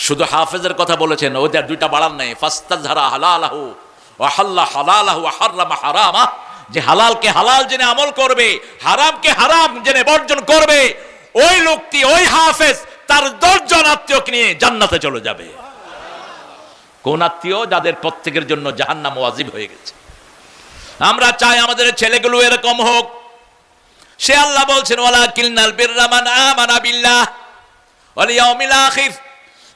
শুধু হাফেজের কথা বলেছেন, ওদের 2টা বাড়ান নাই। ফাস্তাযহারা হালালাহু ওয়া হাল্লা হালালাহু ওয়া হাররামা হারামা, যে হালালকে হালাল জেনে আমল করবে, হারামকে হারাম জেনে বর্জন করবে, ওই লোকটি, ওই হাফেজ তার 10 জন আত্মীয়কে নিয়ে জান্নাতে চলে যাবে। কোন আত্মীয়? যাদের প্রত্যেকের জন্য জাহান্নাম ওয়াজিব হয়ে গেছে। আমরা চাই আমাদের ছেলেগুলো এরকম হোক। সে আল্লাহ বলছেন ওয়ালাকিন্নাল বিররা মান আমানা বিল্লাহ ওয়াল ইয়াউমিল আখির।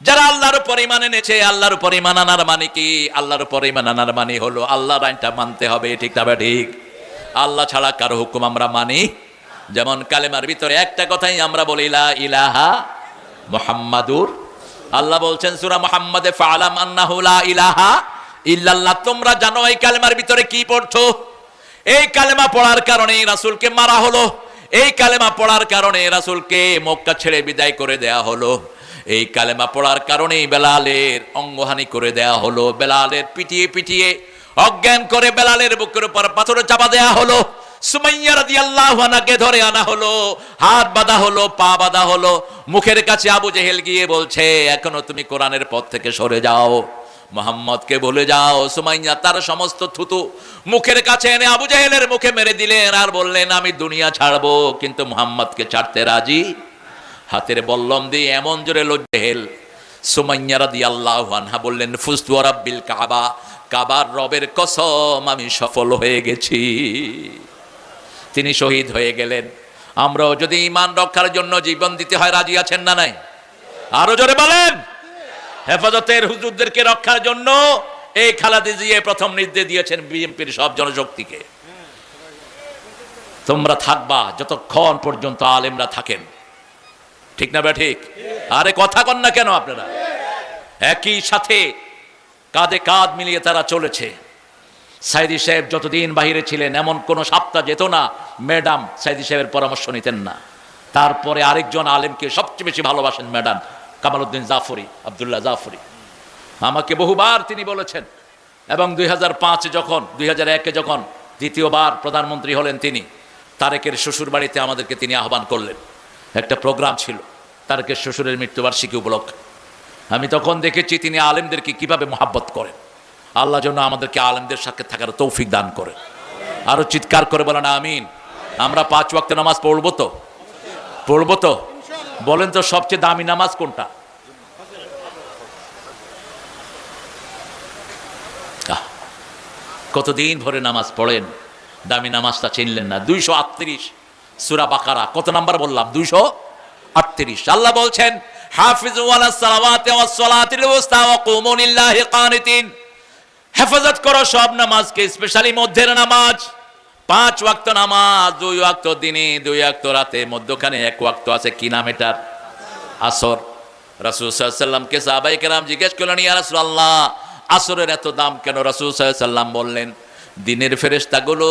যারা আল্লাহর উপর ঈমান এনেছে, আল্লাহর উপর ঈমান আনার মানে কি? আল্লাহর উপর ঈমান আনার মানে হলো আল্লাহর আইনটা মানতে হবে, ঠিক না ঠিক? আল্লাহ ছাড়া কারো হুকুম আমরা মানি। যেমন কালেমার ভিতরে একটা কথাই আমরা বলি, লা ইলাহা মুহাম্মাদুর। আল্লাহ বলছেন সূরা মুহাম্মাদে, ফাআলাম আন্নাহু লা ইলাহা ইল্লাল্লাহ। তোমরা জানো এই কালেমার ভিতরে কি পড়ছো? এই কালেমা পড়ার কারণে রাসূলকে মারা হলো, এই কালেমা পড়ার কারণে রাসূলকে মক্কা ছেড়ে বিদায় করে দেয়া হলো, এই কালেমা পড়ার কারণেই বেলালের অঙ্গহানি করে দেয়া হলো, বেলালের পিটিয়ে পিটিয়ে অজ্ঞান করে বেলালের বুকের উপর পাথর চাপা দেয়া হলো, সুমাইয়া রাদিয়াল্লাহু আনহাকে ধরে আনা হলো, হাত বাঁধা হলো, পা বাঁধা হলো, মুখের কাছে আবু জেহেল গিয়ে বলছে এখনো তুমি কোরআনের পথ থেকে সরে যাও, মুহাম্মদকে ভুলে যাও। সুমাইয়া তার সমস্ত থুতু মুখের কাছে এনে আবু জেহেলের মুখে মেরে দিলেন আর বললেন আমি দুনিয়া ছাড়বো কিন্তু মুহাম্মদকে ছাড়তে রাজি। হাতের বল্লম দিয়ে এমন জোরে জেহেল, সুমাইয়া রাদিয়াল্লাহু আনহা বললেন ফুস্তু ওয়া রাব্বিল কাবা, কাবার রবের কসম আমি সফল হয়ে গেছি। তিনি শহীদ হয়ে গেলেন। আমরাও যদি ঈমান রক্ষার জন্য জীবন দিতে হয় রাজি আছেন না নাই? আরো জোরে বলেন। হেফাজতের হুজুরদেরকে রক্ষার জন্য এই খালেদা জিয়া প্রথম নির্দেশ দিয়েছেন বিএনপির সব জনশক্তিকে, তোমরা থাকবা যতক্ষণ পর্যন্ত আলেমরা থাকেন, ঠিক না বে ঠিক? আরে কথা কন না কেন আপনারা? একই সাথে কাঁধে কাঁধ মিলিয়ে তারা চলেছে। সাইদি সাহেব যতদিন বাহিরে ছিলেন এমন কোন সপ্তাহ যেত না ম্যাডাম সাইদি সাহেবের পরামর্শ নিতেন না। তারপরে আরেকজন আলেমকে সবচেয়ে বেশি ভালোবাসেন ম্যাডাম কামালউদ্দিন জাফরি, আব্দুল্লাহ জাফরি। আমাকে বহুবার তিনি বলেছেন, এবং 2005 যখন 2001 যখন দ্বিতীয়বার প্রধানমন্ত্রী হলেন তিনি, তারেকের শ্বশুর বাড়িতে আমাদেরকে তিনি আহ্বান করলেন। একটা প্রোগ্রাম ছিল তারেকের শ্বশুরের মৃত্যুবার্ষিকী উপলক্ষে। আমি তখন দেখেছি তিনি আলেমদেরকে কিভাবে মহাব্বত করেন। আল্লাহ যেন আমাদেরকে আলেমদের সাথে থাকার তৌফিক দান করে। আরো চিৎকার করে বলেন আমিন। আমরা 5 ওয়াক্ত নামাজ পড়বো তো? পড়বো তো? বলেন তো সবচেয়ে দামি নামাজ কোনটা? কতদিন ভরে নামাজ পড়েন, দামি নামাজটা চিনলেন না। 238 সূরা বাকারা, কত নাম্বার বললাম? 238। আল্লাহ বলছেন হাফিজু আলাস সালাওয়াতি ওয়াস সালাতিল উস্তা ওয়া কুমু লিল্লাহি কানিতিন। হেফাজত করো সব নামাজকে, স্পেশালি মধ্যের নামাজ। 5 ওয়াক্ত নামাজ, 2 ওয়াক্ত দিনে, 2 ওয়াক্ত রাতে, মধ্যখানে 1 ওয়াক্ত আছে, কি নাম এটার? আসর। রাসূল সাল্লাল্লাহু আলাইহি ওয়াসাল্লামকে সাহাবায়ে কেরাম জিজ্ঞেস করলেন, ইয়া রাসূলুল্লাহ আসরের এত দাম কেন? রাসূল সাল্লাল্লাহু আলাইহি ওয়াসাল্লাম বললেন, দিনের ফেরেশতাগুলো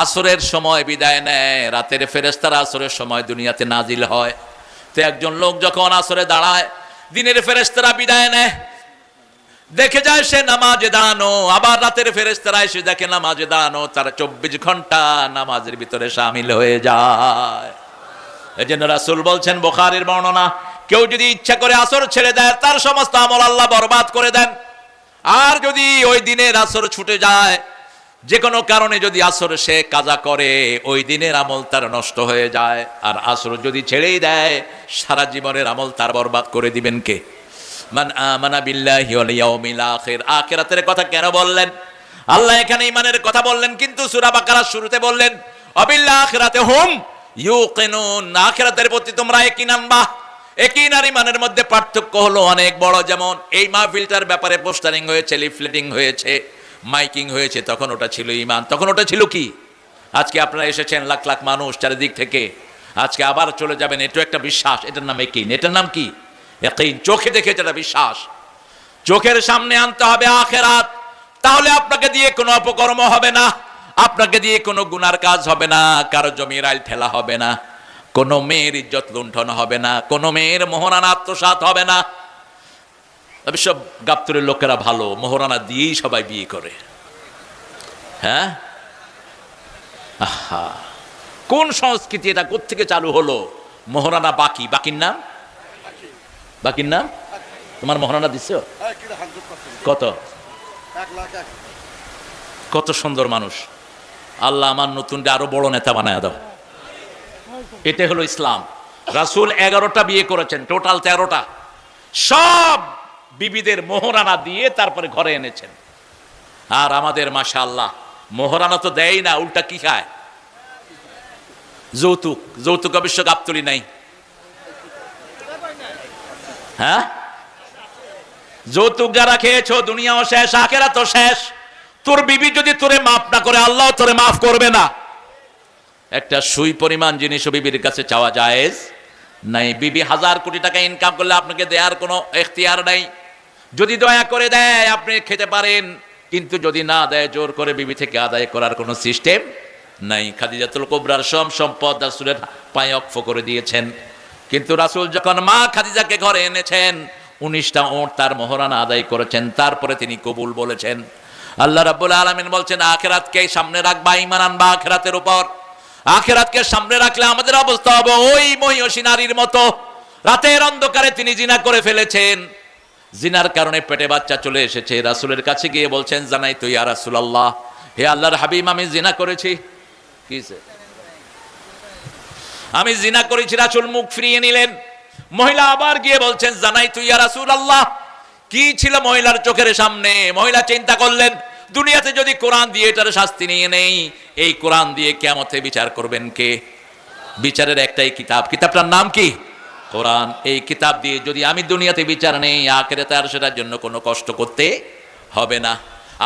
আসরের সময় বিদায় নেয়, রাতের ফেরেশতারা আসরের সময় দুনিয়াতে নাজিল হয়। তো একজন লোক যখন আসরে দাঁড়ায়, দিনের ফেরেশতারা বিদায় নেয়, দেখে যায় সে নামাজে দাঁড়ানো, আবার রাতের ফেরেশতারা এসে দেখে নামাজে দাঁড়ানো, তারা 24 ঘন্টা নামাজের ভিতরে শামিল হয়ে যায়। এজন্য রাসূল বলছেন, বুখারীর বর্ণনা, কেউ যদি ইচ্ছা করে আসর ছেড়ে দেয় তার সমস্ত আমল আল্লাহ বরবাদ করে দেন। আর যদি ওই দিনের আসর ছুটে যায়, যে কোনো কারণে যদি আসর সে কাজা করে, ওই দিনের আমল তার নষ্ট হয়ে যায়। আর আসর যদি ছেড়েই দেয়, সারা জীবনের আমল তার বরবাদ করে দিবেন কে? মান আমানা বিল্লাহি ওয়াল ইয়াউমিল আখির। আখিরাতের কথা কেন বললেন? আল্লাহ এখানে ঈমানের কথা বললেন, কিন্তু সূরা বাকারার শুরুতে বললেন অবিল আখিরাতে হুম ইউকিনুন। আখিরাতের প্রতি তোমরা ইয়াকিন আনবা। ইয়াকিন আর ঈমানের মধ্যে পার্থক্য হলো অনেক বড়। যেমন এই মাহফিলটার ব্যাপারে পোস্টারিং হয়েছে, লিফলেটিং হয়েছে, মাইকিং হয়েছে, তখন ওটা ছিল ঈমান। তখন ওটা ছিল কি? আজকে আপনারা এসেছেন লাখ লাখ মানুষ চারিদিক থেকে, আজকে আবার চলে যাবেন, এটা একটা বিশ্বাস, এটার নাম ইয়াকিন। এটার নাম কি? ইয়াকিন। চোখে দেখে যেটা বিশ্বাস, চোখের সামনে আনতে হবে আখিরাত। তাহলে আপনাকে দিয়ে কোনো অপকর্ম হবে না, আপনাকে দিয়ে কোনো গুনার কাজ হবে না, কারো জমির আইল ঠেলা হবে না, কোনো মেয়ের ইজ্জত লুণ্ঠন হবে না, কোনো মেয়ের মোহরানা আত্মসাৎ হবে না। সব গাবতলের লোকেরা ভালো, মোহরানা দিয়েই সবাই বিয়ে করে। হ্যাঁ, আহা, কোন সংস্কৃতি এটা? কোত্থেকে চালু হলো? মোহরানা বাকি, বাকির নাম, বাকির নাম। তোমার মোহরানা দিছো কত? কত সুন্দর মানুষ। আল্লাহ আমার নতুনটা আরো বড় নেতা বানায় দাও। এটা হলো ইসলাম। রাসূল 11টা বিয়ে করেছেন, টোটাল 13টা। সব বিবিদের মোহরানা দিয়ে তারপরে ঘরে এনেছেন। আর আমাদের মাশাআল্লাহ মোহরানা তো দেয় না, উল্টা কি খায়? যৌতুক। যৌতুক অবশ্য গাবতলি নাই। হ্যাঁ, যৌতুক যারা খেয়েছো দুনিয়াও শেষ, আখিরাতও শেষ। তোর বিবি যদি তোরে মাফ না করে, আল্লাহ তোরে মাফ করবে না। একটা সুই পরিমাণ জিনিসও বিবির কাছে চাওয়া জায়েজ নাই। বিবি 1000 কোটি টাকা ইনকাম করলে আপনাকে দেওয়ার কোনো এখতিয়ার নাই। যদি দয়া করে দেয় আপনি খেতে পারেন, কিন্তু যদি না দেয় জোর করে বিবি থেকে আদায় করার কোনো সিস্টেম নাই। খাদিজাতুল কুবরার সব সম্পদ রাসূলের পায়ে ওয়াকফ করে দিয়েছেন। কিন্তু রাসূল যখন মা খাদিজাকে ঘরে এনেছেন, 19টা ওঁট তার মোহরানা আদায় করেছেন, তারপরে তিনি কবুল বলেছেন। আল্লাহ রাব্বুল আলামিন বলছেন, আখিরাতকে সামনে রাখবা, ঈমান আনবা আখিরাতের উপর। আখিরাতকে সামনে রাখলে আমাদের অবস্থা হবে ওই মহিষী নারীর মতো। রাতের অন্ধকারে তিনি জিনা করে ফেলেছেন, জিনার কারণে পেটে বাচ্চা চলে এসেছে। রাসূলের কাছে গিয়ে বলছেন, জানাই তো ইয়া রাসূলুল্লাহ, হে আল্লাহর হাবিব, আমি জিনা করেছি। কিসে? আমি জিনা করেছি। রাসূল মুখ ফিরিয়ে নিলেন। মহিলা আবার গিয়ে বলছেন, জানাই তো ইয়া রাসূলুল্লাহ। কি ছিল মহিলার চোখের সামনে? মহিলা চিন্তা করলেন, দুনিয়াতে যদি কোরআন দিয়ে এটার শাস্তি নিয়ে নেই, এই কোরআন দিয়ে কিয়ামতে বিচার করবেন কে? বিচারের একটাই কিতাব, কিতাবটার নাম কি? কোরআন। এই কিতাব দিয়ে যদি আমি দুনিয়াতে বিচার নেই, আখিরাতে আর সেটার জন্য কোনো কষ্ট করতে হবে না।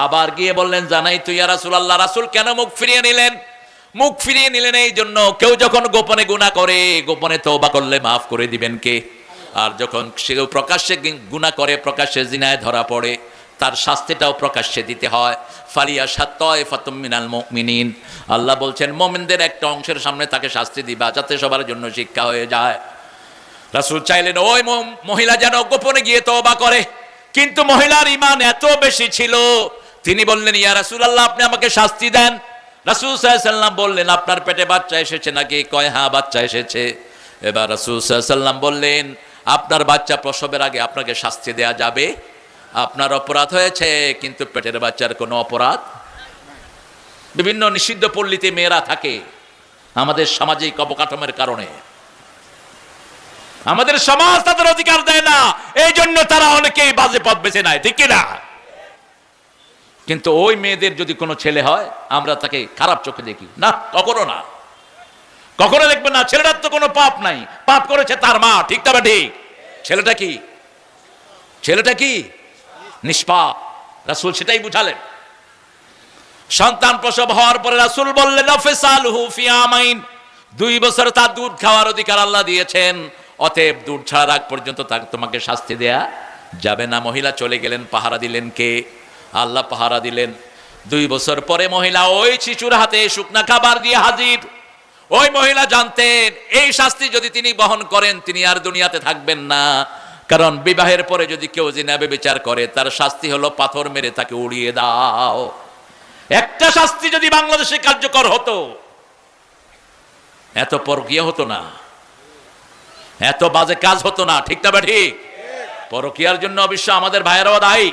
আবার গিয়ে বললেন, জানাই তো ইয়া রাসূলুল্লাহ। রাসূল কেন মুখ ফিরিয়ে নিলেন? মুখ ফিরিয়ে নিলেন এই জন্য, কেউ যখন গোপনে গুনাহ করে, গোপনে তওবা করলে মাফ করে দিবেন কে? আর যখন সে প্রকাশ্যে গুনাহ করে, প্রকাশ্যে জিনায় ধরা পড়ে, তার শাস্তিটাও প্রকাশ্যে দিতে হয়। ফালিয়া তায়ফাতুম মিনাল মুমিনিন, আল্লাহ বলছেন মুমিনদের একটা অংশের সামনে তাকে শাস্তি দিবা, যাতে সবার জন্য শিক্ষা হয়ে যায়। রাসূল চাইলেন ওই মহিলা যেন গোপনে গিয়ে তওবা করে, কিন্তু মহিলার ঈমান এত বেশি ছিল, তিনি বললেন, ইয়া রাসূলুল্লাহ, আপনি আমাকে শাস্তি দেন। রাসূল সাল্লাল্লাহু আলাইহি ওয়াসাল্লাম বললেন, আপনার পেটে বাচ্চা এসেছে নাকি? কয় হ্যাঁ, বাচ্চা এসেছে। এবার রাসূল সাল্লাল্লাহু আলাইহি ওয়াসাল্লাম বললেন, আপনার বাচ্চা প্রসবের আগে আপনাকে শাস্তি দেয়া যাবে। আপনার অপরাধ হয়েছে, কিন্তু পেটের বাচ্চার কোনো অপরাধ। বিভিন্ন নিষিদ্ধ পল্লীতে মেয়েরা থাকে আমাদের সামাজিক অবকাঠামোর কারণে। আমাদের সমাজ তাদের অধিকার দেয় না, এই জন্য তারা অনেকেই বাজে পথ বেছে নেয়, ঠিক কিনা? কিন্তু ওই মেয়েদের যদি কোনো ছেলে হয়, আমরা তাকে খারাপ চোখে দেখি না, কখনো না, কখনো দেখবেন না। ছেলেটার তো কোনো পাপ নাই, পাপ করেছে তার মা, ঠিক তবে ঠিক। ছেলেটা কি? ছেলেটা কি? নিষ্পাপ। রাসূল সেটাই বুঝালেন। সন্তান প্রসব হওয়ার পরে রাসূল বললেন, ফিসালহু ফি আমাইন, 2 বছর তার দুধ খাওয়ার অধিকার আল্লাহ দিয়েছেন, অতএব দুধ ছাড়ার আগ পর্যন্ত তোমাকে শাস্তি দেয়া যাবে না। মহিলা চলে গেলেন, পাহারা দিলেন কে? আল্লাহ পাহারা দিলেন। 2 বছর পরে মহিলা ওই শিশুর হাতে শুকনা খাবার দিয়ে হাজির। ওই মহিলা জানতেন এই শাস্তি যদি তিনি বহন করেন, তিনি আর দুনিয়াতে থাকবেন না। কারণ বিবাহের পরে যদি কেউ জিনা ব্যভিচার করে, তার শাস্তি হলো পাথর মেরে তাকে উড়িয়ে দাও। একটা শাস্তি যদি বাংলাদেশে কার্যকর হতো, এত পরকীয়া হতো না, এত বাজে কাজ হতো না, ঠিক না? ঠিক। পরকীয়ার জন্য অবশ্য আমাদের ভাইয়েরাও দায়ী।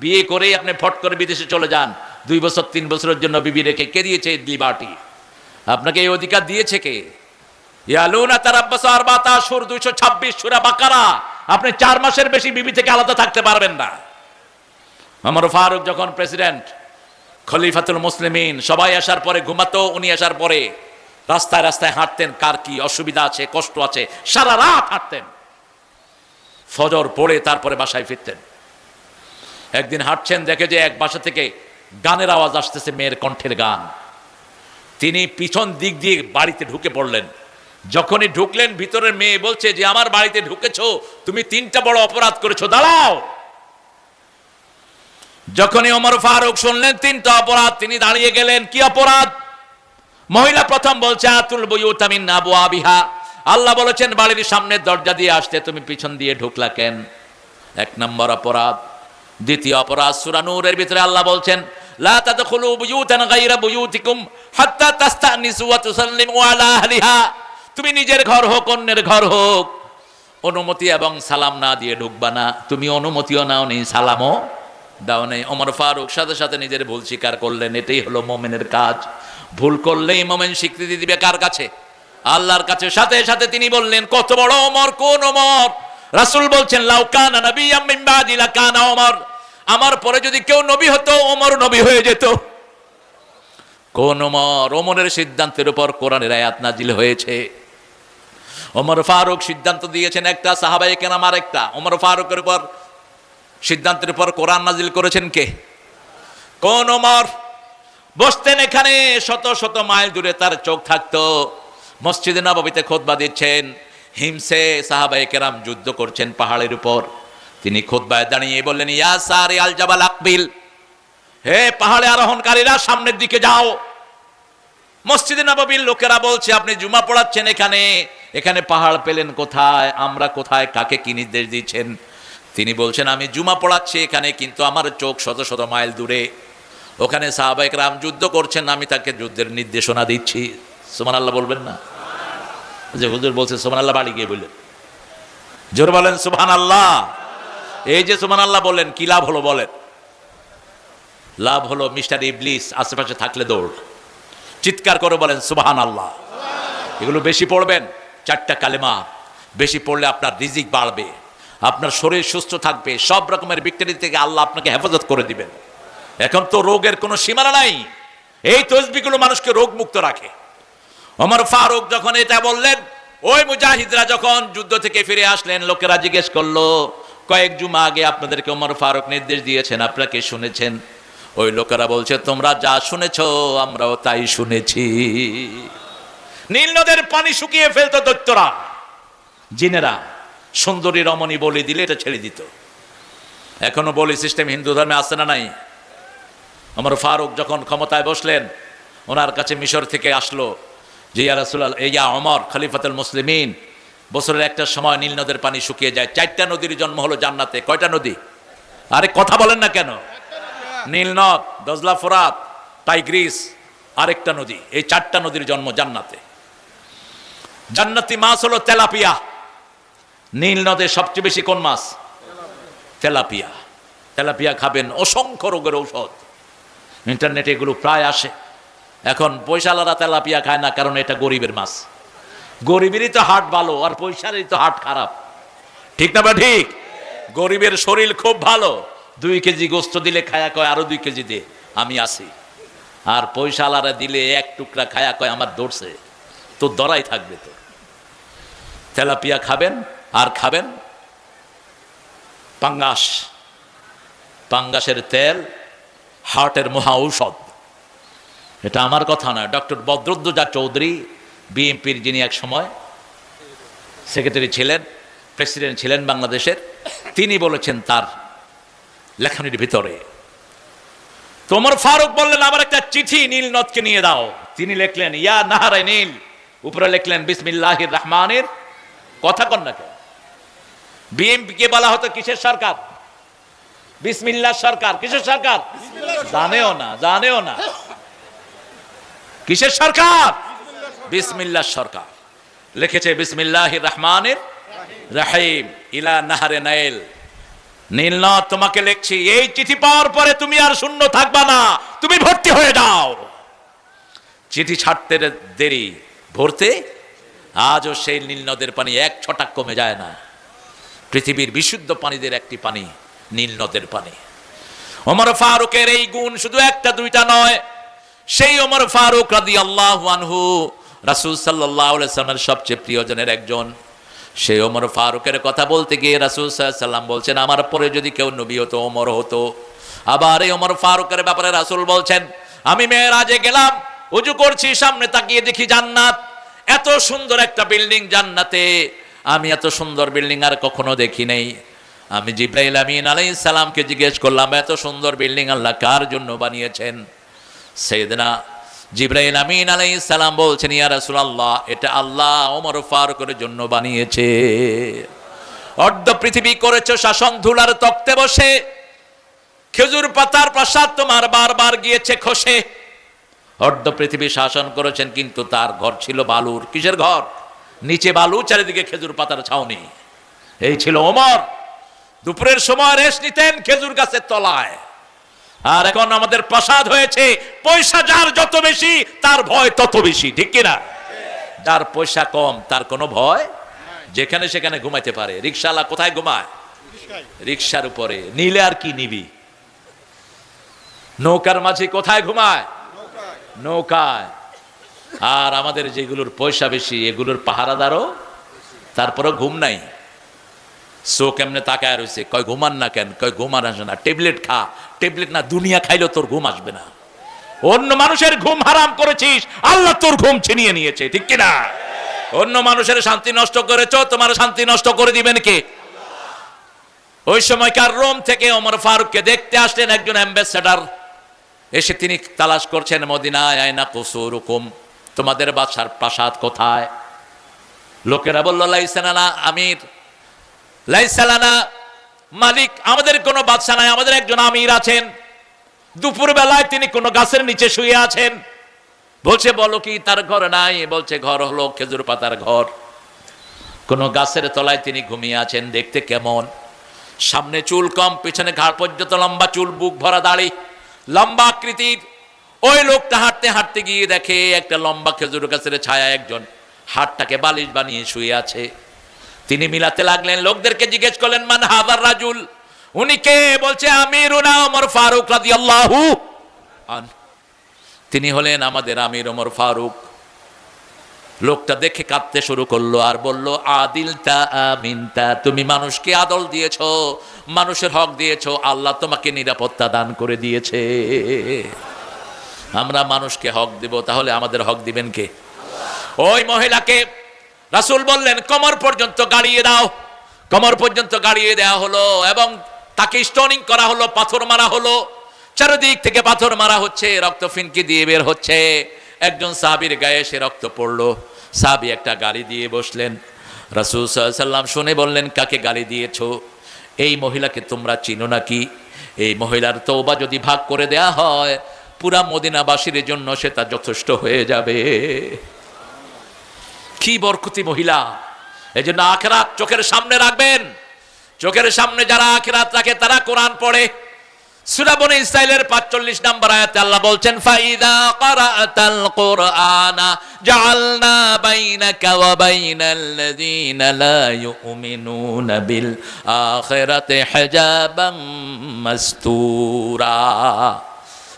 বিয়ে করেই আপনি ফট করে বিদেশে চলে যান, 2 বছর 3 বছরের জন্য বিবি রেখে, কে দিয়েছে লিবার্টি? আপনাকে এই অধিকার দিয়েছে কে? ইয়ালুনা তারাব্বাসু আরবাতা আশহুর, 226 সূরা বাকারা। আপনি 4 মাসের বেশি বিবি থেকে আলাদা থাকতে পারবেন না। ওমর ফারুক যখন প্রেসিডেন্ট, খলিফাতুল মুসলিমিন, সবাই আসার পরে ঘুমাতো, উনি আসার পরে রাস্তায় রাস্তায় হাঁটতেন, কার কি অসুবিধা আছে, কষ্ট আছে, সারা রাত হাঁটতেন। ফজর পড়ে তারপরে বাসায় ফিরতেন। একদিন হাঁটছেন, দেখে যে এক বাসা থেকে গানের আওয়াজ আসতেছে, মেয়ের কণ্ঠের গান। তিনি পিছন দিক দিয়ে বাড়িতে ঢুকে পড়লেন। যখনই ঢুকলেন, ভিতরের মেয়ে বলছে যে আমার বাড়িতে ঢুকেছো, তুমি 3টা বড় অপরাধ করেছো, দাঁড়াও। যখনই ওমর ফারুক শুনলেন 3টা অপরাধ, তিনি দাঁড়িয়ে গেলেন। কি অপরাধ? মহিলা প্রথম বলছে, আতুল বুয়ুতা মিন আবওয়াবিহা, আল্লাহ বলেছেন বাড়ির সামনে দরজা দিয়ে আসতে, তুমি পিছন দিয়ে ঢুকলা কেন? 1 নম্বর অপরাধ। দ্বিতীয় অপরাধ, সূরা নূরের ভিতরে আল্লাহ বলছেন, লা তাদখুলু বুয়ুতান গায়রা বুয়ুতিকুম হাত্তা তাস্তানিসু ওয়া তুসাল্লিমু আলা আহলিহা, তুমি নিজের ঘর হোক অন্যের ঘর হোক, অনুমতি এবং সালাম না দিয়ে ঢুকবা না। তুমি অনুমতিও নাও নেই, সালামও দাও নেই। ওমর ফারুক সাথে সাথে নিজের ভুল স্বীকার করলেন। এটাই হলো মুমিনের কাজ। ভুল করলেই মোমেন স্বীকৃতি দিবে কার কাছে? আল্লাহর কাছে। সাথে সাথে তিনি বললেন, কত বড় ওমর! কোন ওমর? রাসূল বলছেন, লাউ কানা নাবিয়্যাম মিন বাদি লাকানা ওমর। আমার পরে যদি কেউ নবী হতো, ওমর নবী হয়ে যেত। কোন ওমর? ওমরের সিদ্ধান্তের উপর কোরআনের আয়াত নাজিল হয়েছে। ওমর ফারুক সিদ্ধান্ত দিয়েছেন একটা, সাহাবায়ে কেরাম আরেকটা। ওমর ফারুকের উপর সিদ্ধান্তের উপর কোরআন নাজিল করেছেন কে? কোন ওমর? বসতেন এখানে, শত শত মাইল দূরে তার চোখ থাকতো। মসজিদে নববীতে খুতবা দিচ্ছেন, হিমসে সাহাবায়ে কেরাম যুদ্ধ করছেন পাহাড়ের উপর। তিনি খুতবায় দাঁড়িয়ে বললেন, ইয়া সারি আল জাবাল আকবিল, হে পাহাড়ে আরোহণকারীরা সামনের দিকে যাও। মসজিদে নববীর লোকেরা বলছে, আপনি জুমা পড়াচ্ছেন এখানে, এখানে পাহাড় পেলেন কোথায়? আমরা কোথায়? কাকে কি নির্দেশ দিচ্ছেন? তিনি বলছেন, আমি জুমা পড়াচ্ছি এখানে, কিন্তু আমার চোখ শত শত মাইল দূরে, ওখানে সাহাবায়ে কেরাম যুদ্ধ করছেন, আমি তাকে যুদ্ধের নির্দেশনা দিচ্ছি। সুবহানাল্লাহ বলবেন না? যে হুজুর বলছে সুবহানাল্লাহ, বাড়ি গিয়ে বললেন, জোর বলেন সুবহানাল্লাহ। এই যে সুবহানাল্লাহ বললেন, কি লাভ হলো বলেন? লাভ হলো মিস্টার ইবলিস আশেপাশে থাকলে দৌড়, চিৎকার করে বলেন সুবহানাল্লাহ। এগুলো বেশি পড়বেন, 4টা কালেমা বেশি পড়লে আপনার রিজিক বাড়বে, আপনার শরীর সুস্থ থাকবে, সব রকমের ব্যাকটেরিয়া থেকে আল্লাহ আপনাকে হেফাজত করে দিবেন। এখন তো রোগের কোনো সীমানা নাই, এই তসবিহগুলো মানুষকে রোগ মুক্ত রাখে। ওমর ফারুক যখন এটা বললেন, ওই মুজাহিদরা যখন যুদ্ধ থেকে ফিরে আসলেন, লোকেরা জিজ্ঞেস করলো, কয়েক জুমা আগে আপনাদেরকে ওমর ফারুক নির্দেশ দিয়েছেন, আপনারা কি শুনেছেন? ওই লোকেরা বলছে, তোমরা যা শুনেছো আমরাও তাই শুনেছি। নীল নদের পানি শুকিয়ে ফেলতো দৈত্যরা, জিনেরা, সুন্দরী রমণী বলি দিলে এটা ছেড়ে দিত। এখনো বলি সিস্টেম হিন্দু ধর্মে আছে না নাই? ওমর ফারুক যখন ক্ষমতায় বসলেন, ওনার কাছে মিশর থেকে আসলো যে, ইয়া রাসূলুল্লাহ, ইয়া ওমর খলিফাতুল মুসলিমিন, বছরের একটা সময় নীল নদের পানি শুকিয়ে যায়। 4টা নদীর জন্ম হলো জান্নাতে। কয়টা নদী? আরে কথা বলেন না কেন? নীল নদ, দজলা, ফোরাত, টাইগ্রিস, আরেকটা নদী, এই 4টা নদীর জন্ম জান্নাতে। জান্নাতি মাছ হলো তেলাপিয়া। নীল নদে সবচেয়ে বেশি কোন মাছ? তেলাপিয়া। তেলাপিয়া খাবেন, অসংখ্য রোগের ঔষধ। ইন্টারনেটে এগুলো প্রায় আসে। এখন পয়সাওয়ালারা তেলাপিয়া খায় না, কারণ এটা গরিবের মাছ। গরিবেরই তো হার্ট ভালো, আর পয়সারই তো হার্ট খারাপ, ঠিক না? বা ঠিক? গরিবের শরীর খুব ভালো, 2 কেজি গোস্ত দিলে খায়া কয় আরো 2 কেজি দে, আমি আসি। আর পয়সাওয়ালারা দিলে 1 টুকরা খায়া কয় আমার দৌড়ছে, তো দরাই থাকবে। তো তেলাপিয়া খাবেন, আর খাবেন পাঙ্গাস। পাঙ্গাসের তেল হার্টের মহা ঔষধ। এটা আমার কথা নয়, ডক্টর বদরুদ্দোজা চৌধুরী, বিএনপির, যিনি এক সময় সেক্রেটারি ছিলেন, প্রেসিডেন্ট ছিলেন বাংলাদেশের, তিনি বলেছেন তার লেখনীর ভিতরে। ওমর ফারুক বললেন, আমার একটা চিঠি নীল নদকে নিয়ে দাও। তিনি লিখলেন, ইয়া নাহারে নীল, উপরে লিখলেন বিসমিল্লাহির রহমানির। কথা কন না কেন? বিএনপি কে বলা হতো কিসের সরকার? বিসমিল্লাহ সরকার। কিসের সরকার? জানেও না, জানেও না। কিসের সরকার? বিসমিল্লাহ সরকার। লিখেছে বিসমিল্লাহির রহমানির রহিম ইলা নাহারে নাইল। নীল নদ তোমাকে লিখছি, এই চিঠি পাওয়ার পরে তুমি আর শূন্য থাকবা না, তুমি ভর্তি হয়ে যাও। চিঠি ছাড়তে দেরি, ভরতে আজও সেই নীল নদের পানি 1 ছটাক কমে যায় না। পৃথিবীর বিশুদ্ধ পানিদের একটি পানি নীল নদের পানি। ওমর ফারুকের এই গুণ শুধু 1টা 2টা নয়। সেই ওমর ফারুক রাদিয়াল্লাহু আনহু রাসূল সাল্লাল্লাহু আলাইহি ওয়াসাল্লামের সবচেয়ে প্রিয়জনের একজন। সেই ওমর ফারুকের কথা বলতে গিয়ে রাসূল সাল্লাল্লাহু আলাইহি ওয়াসাল্লাম বলছেন, আমার পরে যদি কেউ নবী হতো ওমর হতো। আবার এই ওমর ফারুকের ব্যাপারে রাসূল বলছেন, আমি মেরাজে গেলাম, ওযু করছি, সামনে তাকিয়ে দেখি জান্নাত। এত সুন্দর একটা বিল্ডিং জান্নাতে, আমি এত সুন্দর বিল্ডিং আর কখনো দেখি নাই। আমি জিবরাইল আমিন আলাইহিস সালামকে জিজ্ঞেস করলাম, এত সুন্দর বিল্ডিং আল্লাহ কার জন্য বানিয়েছেন? সাইয়েদনা জিবরাইল আমিন আলাইহিস সালাম বলছেন, ইয়া রাসূলুল্লাহ, এটা আল্লাহ ওমর ফারুকের জন্য বানিয়েছে। অর্ধ পৃথিবী করেছো শাসন ধুলার তক্তে বসে, খেজুর পাতার প্রাসাদ তোমার বারবার গিয়েছে খসে। অর্ধ পৃথিবী শাসন করেছেন, কিন্তু তার ঘর ছিল বালুর। কিসের ঘর? নিচে বালু, চারিদিকে খেজুর পাতার ছাউনি। এই ছিল ওমর। দুপুরের সময় রেস্ট নিতেন খেজুর গাছের তলায়, আর এখন আমাদের প্রসাদ হয়েছে, পয়সা যার যত বেশি তার ভয় তত বেশি, ঠিক কিনা? যার পয়সা কম তার কোনো ভয়, যেখানে সেখানে ঘুমাইতে পারে। রিকশাওয়ালা কোথায় ঘুমায়? রিকশার উপরে। নিলে আর কি নিবি? নৌকার মাঝে কোথায় ঘুমায়? নৌকায়। আর আমাদের যেগুলোর পয়সা বেশি এগুলোর পাহারাদারও তারপরও ঘুম নাই। চোখ এমনি তাকায় রয়েছে, কয় ঘুমান না কেন? কয় ঘুমান আসে না, ট্যাবলেট খা। ট্যাবলেট না, দুনিয়া খাইলেও তোর ঘুম আসবে না। অন্য মানুষের ঘুম হারাম করেছিস, আল্লাহ তোর ঘুম ছিনিয়ে নিয়েছে, ঠিক কিনা? অন্য মানুষের শান্তি নষ্ট করেছ, তোমার শান্তি নষ্ট করে দিবেন কে? ওই সময়কার রোম থেকে ওমর ফারুককে দেখতে আসলেন একজন অ্যাম্বাসেডর। এসে তিনি তালাশ করছেন মদিনায়, আয়না কুসুরুকুম, তোমাদের বাদশার প্রাসাদ কোথায়? লোকেরা বলল লাইসালানা আমির, লাইসালানা মালিক, আমাদের কোনো বাদশা নাই, আমাদের একজন আমির আছেন। দুপুর বেলায় তিনি কোনো গাছের নিচে শুয়ে আছেন। বলছে বলো কি তার ঘর নাই? বলছে ঘর হলো খেজুর পাতার ঘর, কোনো গাছের তলায় তিনি ঘুমিয়ে আছেন। দেখতে কেমন? সামনে চুল কম, পিছনে ঘাড় পর্যন্ত লম্বা চুল, বুক ভরা দাড়ি, লম্বা আকৃতির। ওই লোকটা হাঁটতে হাঁটতে গিয়ে দেখে একটা লম্বা খেজুর গাছের ছায়া একজন হাতটাকে বালিশ বানিয়ে শুয়ে আছে। তিনি মিলাতে লাগলেন, লোকদেরকে জিজ্ঞেস করলেন মান হাযার রাজুল, উনি কে? বলছে আমিরুনা ওমর ফারুক রাদিয়াল্লাহু আনহু, তিনি হলেন আমাদের আমির ওমর ফারুক। লোকটা দেখে কাঁদতে শুরু করলো আর বলল আদিলতা আমিনতা, তুমি মানুষকে আদল দিয়েছো, মানুষের হক দিয়েছো, আল্লাহ তোমাকে নিরাপত্তা দান করে দিয়েছে। আমরা মানুষকে হক দিব, তাহলে আমাদের হক দিবেন কে? ওই মহিলাকে রাসূল বললেন কোমর পর্যন্ত গাড়িয়ে দাও। কোমর পর্যন্ত গাড়িয়ে দেওয়া হলো এবং তাকে স্টোনিং করা হলো, পাথর মারা হলো। চারিদিক থেকে পাথর মারা হচ্ছে, রক্ত ফিনকি দিয়ে বের হচ্ছে। একজন সাহাবীর গায়ে সে রক্ত পড়লো। সাহাবী একটা গালি দিয়ে বসলেন। রাসূল সাল্লাল্লাহু আলাইহি ওয়াসাল্লাম শুনে বললেন কাকে গালি দিয়েছো? এই মহিলাকে তোমরা চিনো নাকি? এই মহিলার তওবা যদি ভাগ করে দেয়া হয় পুরা মদিনাবাসীর জন্য সেটা যথেষ্ট হয়ে যাবে। কি বরকতি মহিলা! এই জন্য আখিরাত চোখের সামনে রাখবেন। চোখের সামনে যারা আখিরাত রাখে তারা কোরআন পড়ে। সূরা বনী ইসরাঈলের ৪৫ নম্বর আয়াতে আল্লাহ বলছেন ফাইদা ক্বারাআতাল কুরআনা জাআলনা বাইনাকা ওয়া বাইনাল্লাযীনা লা ইউমিনুনা বিল আখিরাতি হিজাবাম মাসতুরা।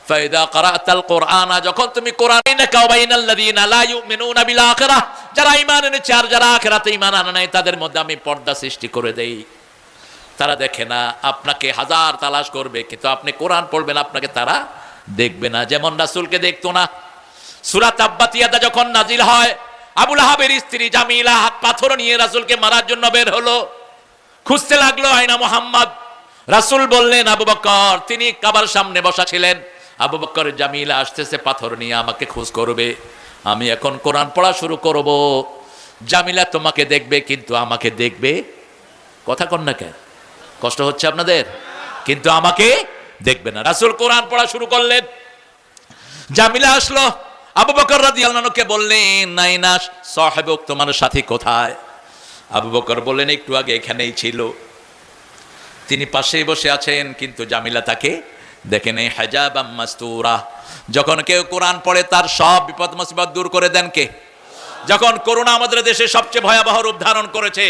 ফাইদা ক্বারাআতাল কুরআনা, যখন তুমি কোরআন বাইনাকা ওয়া বাইনাল্লাযীনা লা ইউমিনুনা বিল আখিরাহ, যারা ঈমান এনেছে আর যারা আখিরাতে ঈমান আনে নাই তাদের মধ্যে আমি পর্দা সৃষ্টি করে দেই। তারা দেখে না, আপনাকে হাজার তালাশ করবে কিন্তু আপনি কোরআন পড়বেন আপনাকে তারা দেখবে না। যেমন রাসূলকে দেখতো না। সূরা তাব্বাত ইয়াদা যখন নাজিল হয়, আবু লাহাবের স্ত্রী জামিলা হাত পাথর নিয়ে রাসূলকে মারার জন্য বের হলো, খুঁজতে লাগলো আয়না মুহাম্মদ। রাসূল বললেন আবু বকর, তিনি কাবার সামনে বসা ছিলেন। আবু বকর, জামিলা আসতেছে পাথর নিয়ে, আমাকে খোঁজ করবে, আমি এখন কোরআন পড়া শুরু করব। জামিলা তোমাকে দেখবে কিন্তু আমাকে দেখবে, কথা কন না কেন? কষ্ট হচ্ছে আপনাদের? কিন্তু আমাকে দেখবে না। রাসূল কোরআন পড়া শুরু করলেন। জামিলা আসলো, আবু বকর রাদিয়াল্লাহু আনহুকে বললেন নাইনাস সাহেবক, তোমার সাথী কোথায়? আবু বকর বললেন একটু আগে এখানেই ছিল। তিনি পাশেই বসে আছেন কিন্তু জামিলা তাকে দেখেন। হিজাবাম মাসতুরা, যখন কেউ কোরআন পড়ে তার সব বিপদ মুসিবত দূর করে দেন কে? যখন করোনা আমাদের দেশে সবচেয়ে ভয়াবহ রূপ ধারণ করেছে,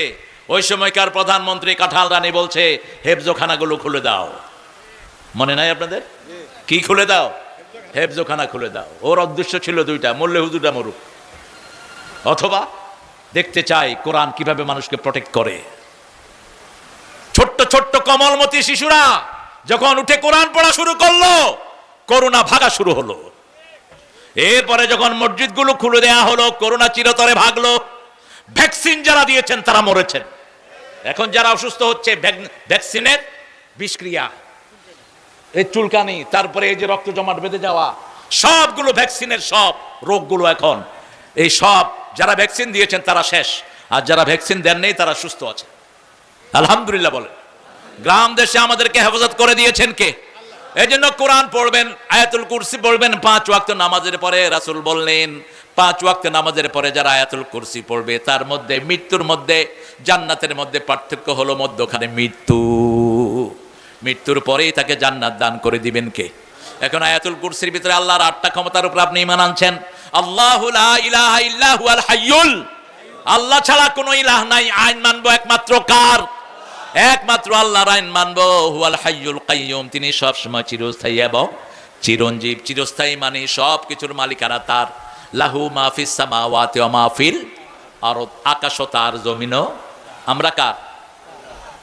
ওই সময়কার প্রধানমন্ত্রী কাঁঠাল রানী বলছে হেফজোখানাগুলো খুলে দাও। মনে নাই আপনাদের? কি খুলে দাও? হেফজোখানা খুলে দাও। ওর উদ্দেশ্য ছিল দুইটা, মরলে হুজুরটা মরুক, অথবা দেখতে চাই কোরআন কিভাবে মানুষকে প্রোটেক্ট করে। ছোট্ট ছোট্ট কমলমতি শিশুরা যখন উঠে কোরআন পড়া শুরু করলো, করোনা ভাগা শুরু হলো। এরপরে যখন মসজিদগুলো খুলে দেয়া হলো, করোনা চিরতরে ভাগলো। ভ্যাকসিন যারা দিয়েছেন তারা মরেছেন। এখন যারা অসুস্থ হচ্ছে ভ্যাকসিনের বিষক্রিয়া, এই চুলকানি, তারপরে এই যে রক্ত জমাট বেঁধে যাওয়া, সবগুলো ভ্যাকসিনের সব রোগগুলো এখন এই সব যারা ভ্যাকসিন দিয়েছেন তারা শেষ, আর যারা ভ্যাকসিন দেন নেই তারা সুস্থ আছে। আলহামদুলিল্লাহ বলেন। গ্রাম দেশে আমাদেরকে হেফাজত করে দিয়েছেন কে? এই জন্য কোরআন পড়বেন, আয়াতুল কুরসি পড়বেন 5 ওয়াক্ত নামাজের পরে। রাসূল বললেন 5 ওয়াক্ত নামাজের পরে যারা আয়াতুল কুরসি পড়বে তার মধ্যে মৃত্যুর মধ্যে জান্নাতের মধ্যে পার্থক্য হলো মধ্যখানে মৃত্যু। মৃত্যুর পরেই তাকে জান্নাত দান করে দিবেন কে? এখন আয়াতুল কুরসির ভিতরে আল্লাহর 8টা ক্ষমতার উপর আপনি ঈমান আনছেন। আল্লাহু লা ইলাহা ইল্লা হুয়াল হাইয়ুল, আল্লাহ ছাড়া কোনো ইলাহ নাই। আইন মানবো একমাত্র কার? একমাত্র আল্লাহর আইন মানবো। হুয়াল হাইয়ুল কাইয়ুম, তিনি সব সময় চিরস্থায়ী এবং চিরঞ্জীব। চিরস্থায়ী মানে সব কিছুর মালিকানা তার। লাহু মা ফিস সামাওয়াতি ওয়া মা ফিল আরদ, আকাশ ও তার, জমিনও। আমরা কার?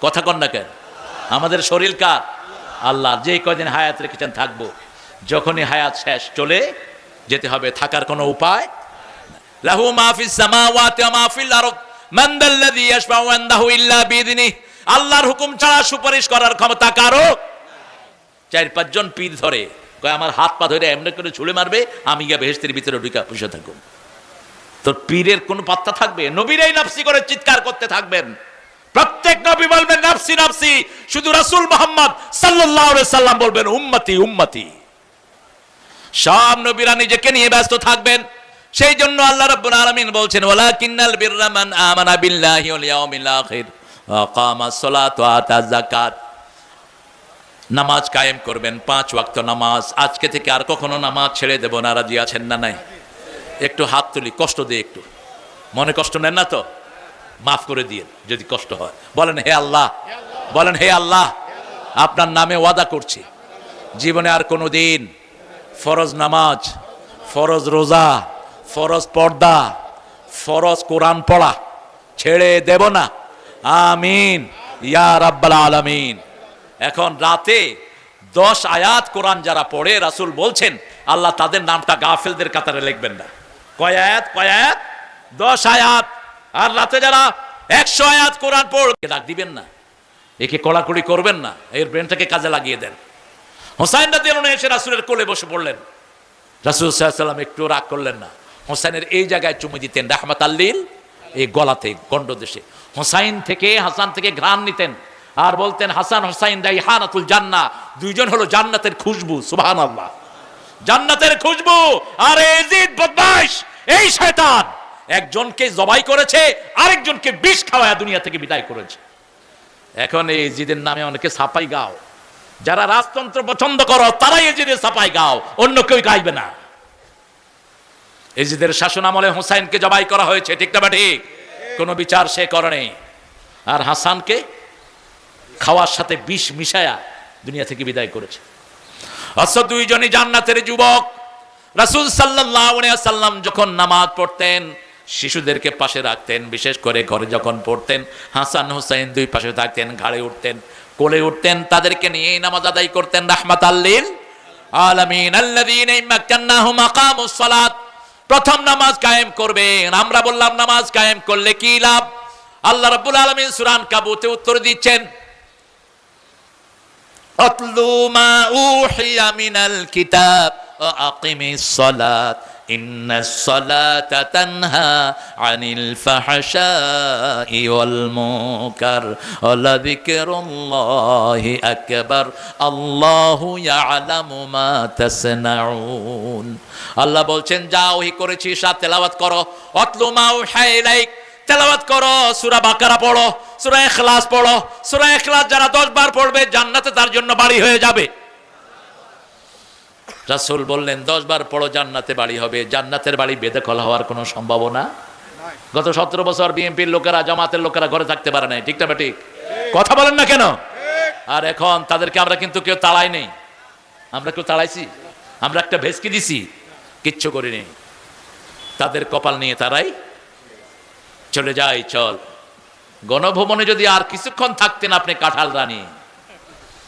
কথা কন না কেন? আমাদের শরীর কার? আল্লাহ। যে কদিন হায়াত রেখেছেন থাকবো, যখনই হায়াত শেষ চলে যেতে হবে, থাকার কোনো উপায়। লাহু মা ফিস সামাওয়াতি ওয়া মা ফিল আরদ মান যাল্লাযী ইয়াশফাউ ইনদাহু ইল্লা বিইذনিহি, আল্লাহর হুকুম ছাড়া সুপারিশ করার ক্ষমতা কারো? 4-5 জন পীর ধরে কয় আমার হাত পা ধরে এমনি করে ছুঁড়ে মারবে, আমি গিয়ে বেহেশতের ভিতরে ঢুকে বসে থাকব। তোর পীরের কোনো পাত্তা থাকবে? নবীরাই নাফসি করে চিৎকার করতে থাকবেন। প্রত্যেক নবী বলবেন নাফসি নাফসি, শুধু রাসূল মুহাম্মদ সাল্লাল্লাহু আলাইহি সাল্লাম বলবেন উম্মতি উম্মতি। সব নবীরা নিজেকে নিয়ে ব্যস্ত থাকবেন। সেই জন্য আল্লাহ রাব্বুল আলামিন বলছেন ওয়ালাকিন্নাল বিররা মান আমানা বিল্লাহি ওয়াল ইয়াউমিল আখির ওয়া আকামাস সালাত ওয়া আতাজ যাকাত। নামাজ কায়েম করবেন, 5 ওয়াক্ত নামাজ। আজকে থেকে আর কখনো নামাজ ছেড়ে দেব না। রাজি আছেন না নাই? একটু হাত তুলি, কষ্ট দিয়ে একটু, মনে কষ্ট নেন না তো? মাফ করে দিয়ে যদি কষ্ট হয় বলেন হে আল্লাহ, বলেন হে আল্লাহ, আপনার নামে ওয়াদা করছি জীবনে আর কোনো দিন ফরজ নামাজ, ফরজ রোজা, ফরজ পর্দা, ফরজ কোরআন পড়া ছেড়ে দেব না। আমিন ইয়া রাব্বাল আলামিন। এখন রাতে 10 আয়াত কোরআন যারা পড়ে, রাসূল বলছেন আল্লাহ তাদের নামটা গাফেলদের কাতারে লিখবেন না। কয় আয়াত? কয় আয়াত? 10 আয়াত। আর রাতে যারা 100 আয়াত কোরআন পড়ে, ডাক দিবেন না, একে কড়াকড়ি করবেন না, এর ব্রেনটাকে কাজে লাগিয়ে দেন। হোসাইন রাদিয়াল্লাহু আনহু এসে রাসূলের কোলে বসে পড়লেন। রাসূল সাল্লাল্লাহু আলাইহি ওয়াসাল্লাম একটু রাগ করলেন না। হোসাইনের এই জায়গায় চুমু দিতেন, রাহমাতাল লিল, এই গলাতে, গন্ডদেশে। হোসাইন থেকে, হাসান থেকে ঘ্রাণ নিতেন আর বলতেন হাসান হোসাইন রাইহানাতুল জান্নাহ, দুইজন হলো জান্নাতের খুশবু। সুবহানাল্লাহ, জান্নাতের খুশবু। আর ইয়াজিদ বদমাশ, এই শয়তান একজনকে জবাই করেছে, আরেকজনকে বিষ খাওয়ায়া দুনিয়া থেকে বিদায় করেছে। এখন এই ইয়াজিদের নামে অনেকে ছাপাই গাও। যারা রাজতন্ত্র পছন্দ করো তারাই ইয়াজিদের ছাপাই গাও, অন্য কেউ গাইবে না। ইয়াজিদের শাসন আমলে হোসাইনকে জবাই করা হয়েছে, ঠিক না ঠিক? কোনো বিচার সে করে নেই। আর হাসানকে খাওয়ার সাথে বিষ মিশায়া দুনিয়া থেকে বিদায় করেছে। অথচ দুইজনই জান্নাতের যুবক। রাসূল সাল্লাল্লাহু আলাইহি ওয়াসাল্লাম যখন নামাজ পড়তেন শিশুদেরকে পাশে রাখতেন, বিশেষ করে ঘরে যখন পড়তেন হাসান হোসেন দুই পাশে থাকতেন, ঘাড়ে উঠতেন, কোলে উঠতেন, তাদেরকে নিয়ে নামাজ আদায় করতেন। রাহমাতাল লিল আলামিন। আল্লাযীনা মাক্কান্নাহুম আকামুস সালাত, প্রথম নামাজ কায়েম করবেন। আমরা বললাম নামাজ কায়েম করলে কি লাভ? আল্লাহ রাব্বুল আলামিন সূরা আনকাবুতে উত্তর দিচ্ছেন আতলু মা উহিয়া মিনাল কিতাব ওয়া আকিমিস সালাত ইন্নাস সালাতা তানহা আনিল ফাহশাই ওয়াল মুনকার ওয়া লাযিকরুল্লাহি আকবার আল্লাহু ইয়ালামু মা তাসনাউন। আল্লাহ বলছেন যা ওহী করেছি তা তেলাওয়াত করো। আতলু মা উহিয়া ইলাইক, তেলাওয়াত করো। সূরা বাকারা পড়ো, সূরা ইখলাস পড়ো। সূরা ইখলাস যারা 10 বার পড়বে জান্নাতে তার জন্য বাড়ি হয়ে যাবে। রাসূল বললেন 10 বার পড়ো, জান্নাতে বাড়ি হবে। জান্নাতের বাড়ি বেদখল হওয়ার কোনো সম্ভাবনা নাই। গত 17 বছর বিএনপির লোকেরা, জামাতের লোকেরা ঘরে থাকতে পারে নাই, ঠিক না ঠিক? কথা বলেন না কেন? আর এখন তাদেরকে আমরা কিন্তু কেউ তাড়াই নেই। আমরা কেউ তাড়াইছি? আমরা একটা ভেসকি দিছি? কিচ্ছু করিনি। তাদের কপাল নিয়ে তারাই চলে যায়। চল গণভবনে যদি আর কিছুক্ষণ থাকতেন আপনি কাঁঠাল রানী,